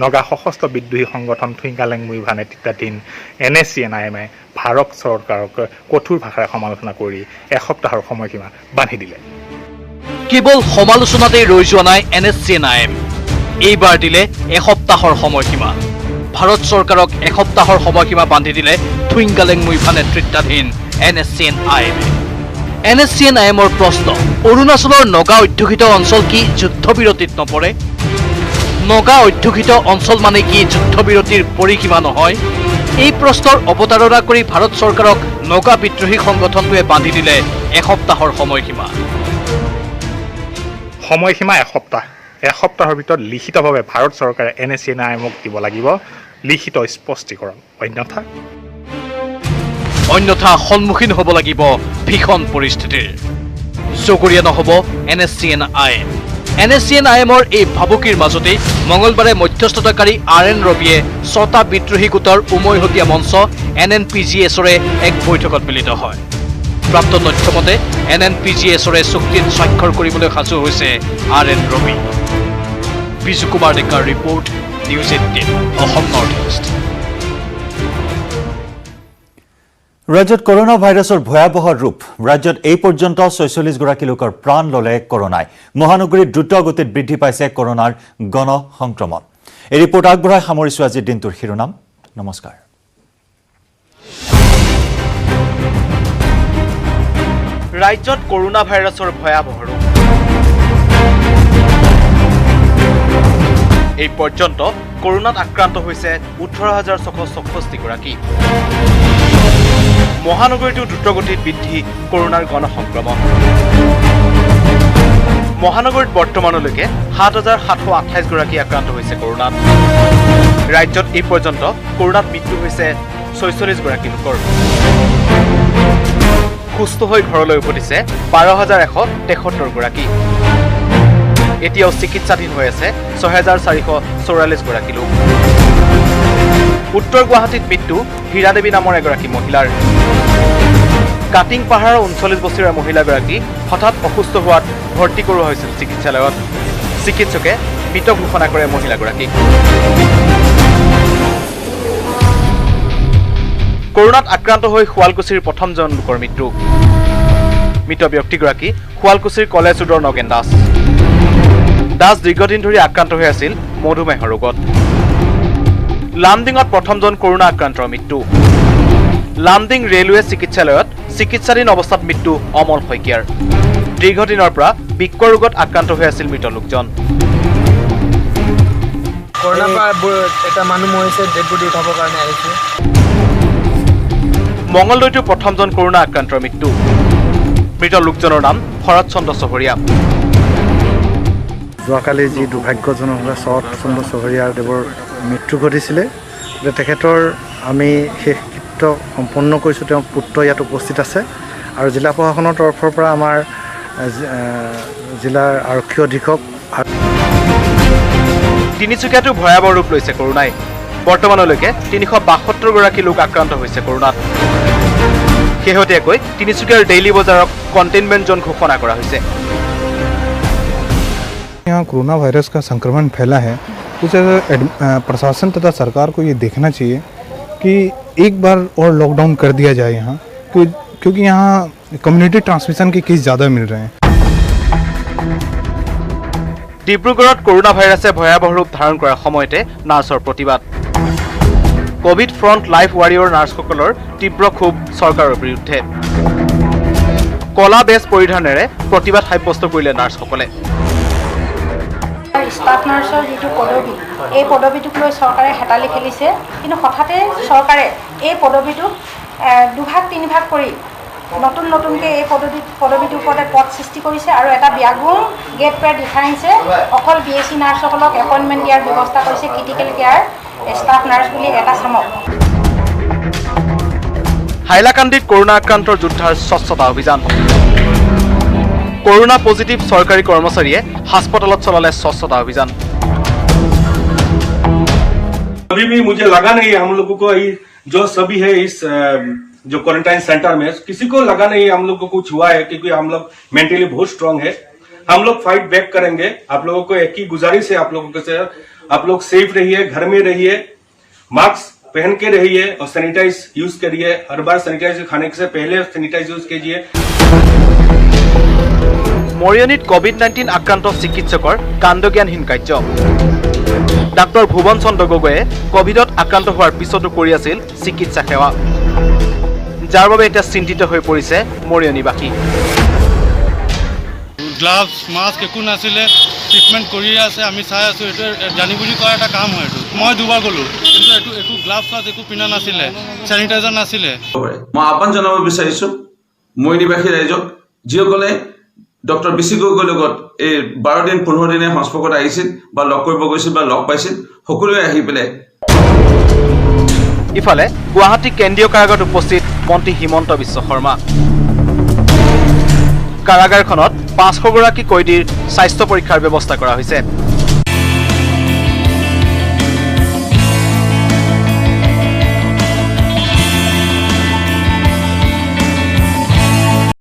নগা সশস্ত্ৰ বিদ্ৰোহী সংগঠন থুইংগালেং মুইভা নেতৃত্বাধীন NSCN IMে ভাৰত চৰকাৰক কঠোৰ ভাষাৰে সমালোচনা কৰি এসপ্তাহৰ সময়সীমা বান্ধি দিলে কেৱল সমালোচনাতেই ৰৈ যোৱা নাই NSCN IM এইবাৰ দিলে এসপ্তাহৰ সময়সীমা ভাৰত চৰকাৰক এসপ্তাহৰ সময়সীমা বান্ধি দিলে থুইংগালেং মুইভা নেতৃত্বাধীন NSCN IMে NSCN IMৰ প্ৰশ্ন অৰুণাচলৰ নগা অধ্যুষিত অঞ্চল কি যুদ্ধবিৰতিত নপৰে নগা অধ্যুষিত অঞ্চল মানে কি যুদ্ধবিৰতিৰ পৰিসীমা নহয় এই প্ৰশ্নৰ অৱতাৰণা কৰি ভাৰত চৰকাৰক নগা বিদ্ৰোহী সংগঠনটোৱে বান্ধি দিলে এসপ্তাহৰ সময়সীমা এসপ্তাহৰ ভিতৰত লিখিতভাৱে ভাৰত চৰকাৰে NSCN IMক দিব লাগিব লিখিত স্পষ্টীকৰণ অন্যথা সন্মুখীন হ'ব লাগিব ভীষণ পৰিস্থিতিৰ চকুৰীয়া নহ'ব NSCN IM NSCN IMৰ এই ভাবুকিৰ মাজতেই মঙলবাৰে মধ্যস্থতাকাৰী RN ৰবিয়ে 6টা বিদ্ৰোহী গোটৰ উমৈহতীয়া মঞ্চ NNPGSৰে এক বৈঠকত মিলিত হয় প্ৰাপ্ত তথ্যমতে NNPGSৰে চুক্তিত স্বাক্ষৰ কৰিবলৈ সাজু হৈছে RN ৰবি বিজু কুমাৰ ডেকাৰ report news 18 Assam north east ৰাজ্যত কৰোনা ভাইৰাছৰ ভয়াবহ ৰূপ ৰাজ্যত এই পৰ্যন্ত 46 গৰাকী লোকৰ প্ৰাণ ললে কৰোনাই মহানগৰীত দ্ৰুত গতিত বৃদ্ধি পাইছে কৰোনাৰ গণ সংক্ৰমণ এই ৰিপৰ্ট আগবঢ়াই সামৰিছো আজিৰ দিনটোৰ শিৰোনাম নমস্কাৰ ৰাজ্যত কৰোনা ভাইৰাছৰ ভয়াবহ ৰূপ এই পৰ্যন্ত কৰোনাত আক্ৰান্ত হৈছে 18664 গৰাকী মহানগৰীতো দ্ৰুতগতিত বৃদ্ধি কৰোনাৰ গণ সংক্ৰমণ মহানগৰীত বৰ্তমানলৈকে 7728 গৰাকী আক্ৰান্ত হৈছে কৰোনাত ৰাজ্যত এই পৰ্যন্ত কৰোনাত মৃত্যু হৈছে 46 গৰাকী লোকৰ। সুস্থ হৈ ঘৰলৈ উভতিছে 12,173 গৰাকী। এতিয়াও চিকিৎসাধীন হৈ আছে 6,444 গৰাকী লোক। উত্তৰ গুৱাহাটীত মৃত্যু হীৰাদেৱী নামৰ এগৰাকী মহিলাৰ। কাটিং পাহাৰৰ 39 বছৰীয়া মহিলাগৰাকী হঠাৎ অসুস্থ হোৱাত ভৰ্তি কৰোৱা হৈছিল চিকিৎসালয়ত। চিকিৎসকে মৃত ঘোষণা কৰে মহিলাগৰাকীক। কৰোনাত আক্ৰান্ত হৈ শুৱালকুছিৰ প্ৰথমজন লোকৰ মৃত্যু। মৃত ব্যক্তিগৰাকী শুৱালকুছিৰ কলেজ ৰোডৰ নগেন দাস। দাস দীৰ্ঘদিন ধৰি আক্ৰান্ত হৈ আছিল মধুমেহৰ ৰোগত। লামডিঙত প্ৰথমজন কৰোনা আক্ৰান্তৰ মৃত্যু। লামডিং ৰেলৱে চিকিৎসালয়ত চিকিৎসাধীন অৱস্থাত মৃত্যু অমল শইকীয়াৰ। দীৰ্ঘদিনৰ পৰা বৃক্ক ৰোগত আক্ৰান্ত হৈ আছিল মৃত লোকজন। কৰোনাৰ পৰা এটা মানুহ মৰিছে, ডেড বডি উঠাবৰ কাৰণে আহিছে। মঙলদৈতো প্ৰথমজন কৰোনা আক্ৰান্তৰ মৃত্যু। মৃত লোকজনৰ নাম শৰৎ চন্দ্ৰ চহৰীয়া। যোৱাকালি যি দুৰ্ভাগ্যজনকভাৱে শৰৎ চন্দ্ৰ চহৰীয়া দেৱৰ মৃত্যু ঘটিছিলে, তেখেতৰ আমি শেষ কৃত্য সম্পন্ন কৰিছোঁ। তেওঁৰ পুত্ৰ ইয়াত উপস্থিত আছে আৰু জিলা প্ৰশাসনৰ তৰফৰ পৰা আমাৰ জিলাৰ আৰক্ষী অধীক্ষক। তিনিচুকীয়াতো ভয়াৱহ ৰূপ লৈছে কৰোনাই। বৰ্তমানলৈকে 372 গৰাকী লোক আক্ৰান্ত হৈছে কৰোনাত। শেহতীয়াকৈ তিনিচুকীয়াৰ ডেইলি বজাৰক কণ্টেইনমেণ্ট জোন ঘোষণা কৰা হৈছে। यहाँ कोरोना वायरस का संक्रमण फैला है, तो प्रशासन तथा सरकार को ये देखना चाहिए कि एक बार और लॉकडाउन कर दिया जाए यहाँ, क्योंकि यहाँ कम्युनिटी ट्रांसमिशन के केस ज़्यादा मिल रहे हैं। ডিব্ৰুগড়ত কৰোনা ভাইৰাছে ভয়াৱহ ৰূপ ধাৰণ কৰাৰ সময়তে নাৰ্ছৰ প্ৰতিবাদ। কোভিড ফ্ৰণ্ট লাইফ ৱাৰিয়ৰ নাৰ্ছসকলৰ তীব্ৰ ক্ষোভ চৰকাৰৰ বিৰুদ্ধে। কলা বেজ পৰিধানেৰে প্ৰতিবাদ সাব্যস্ত কৰিলে নাৰ্ছসকলে। ষ্টাফ নাৰ্ছৰ যিটো পদবী, এই পদবীটোক লৈ চৰকাৰে হেতালি খেলিছে, কিন্তু হঠাতে চৰকাৰে এই পদবীটোক দুভাগ তিনিভাগ কৰি নতুনকৈ এই পদবীটোৰ ওপৰতে পদ সৃষ্টি কৰিছে আৰু এটা ব্যাগুম গেট পেৰ ডিফাৰেঞ্চে অকল BSc নাৰ্ছসকলক এপইণ্টমেণ্ট দিয়াৰ ব্যৱস্থা কৰিছে ক্ৰিটিকেল কেয়াৰ ষ্টাফ নাৰ্ছ বুলি এটা চামক। হাইলাকান্দিত কৰোনা আক্ৰান্তৰ যোদ্ধাৰ স্বচ্ছতা অভিযান। कोरोना पॉजिटिव सरकारी कर्मचारी हास्पताल चलाले स्वच्छता अभियान। अभी भी मुझे लगा नहीं हम लोगों को जो सभी है इस जो क्वारंटाइन सेंटर में किसी को लगा नहीं हम लोग को कुछ हुआ है, क्योंकि हम लोग मेंटली बहुत स्ट्रांग है। हम लोग फाइट बैक करेंगे। आप लोगों को एक ही गुजारिश है, आप लोगों से आप लोग सेफ रहिए, घर में रहिए, मास्क पहन के रहिए और सैनिटाइज यूज करिए। हर बार सैनिटाइज खाने से पहले सैनिटाइज यूज कीजिए। मरियनीत कोविड-19 आक्रांत चिकित्सकर कांडज्ञानहीन कार्य। डाक्टर भुवन चंद्र गगৈয়ে कोविडत आक्रांत होৱাৰ পিছতো কৰি আছিল চিকিৎসা সেৱা, যাৰ বাবে এতিয়া চিন্তিত হৈ পৰিছে মৰিয়নীবাসী। গ্লাভছ মাস্ক একো নাছিলে, ট্ৰিটমেণ্ট কৰি আছে, আমি চাই আছো। এইটো জানি বুজি কৰা এটা কাম হয়। এইটো মই দুবাৰ গ'লো, কিন্তু একো গ্লাভছ একো পিন্ধা নাছিলে, চেনিটাইজাৰ নাছিলে। মই আহ্বান জনাব বিচাৰিছোঁ মৰিয়নীবাসী ৰাইজক, যিসকলে ডক্টৰ বিচি গগৈৰ লগত এই 12 দিন 15 দিনে সংস্পৰ্শত আহিছিল বা লগ কৰিব গৈছিল বা লগ পাইছিল, সকলোৱে আহি পেলাই। ইফালে গুৱাহাটী কেন্দ্ৰীয় কাৰাগাৰত উপস্থিত মন্ত্ৰী হিমন্ত বিশ্ব শৰ্মা। কাৰাগাৰখনত 500 গৰাকী কয়দীৰ স্বাস্থ্য পৰীক্ষাৰ ব্যৱস্থা কৰা হৈছে।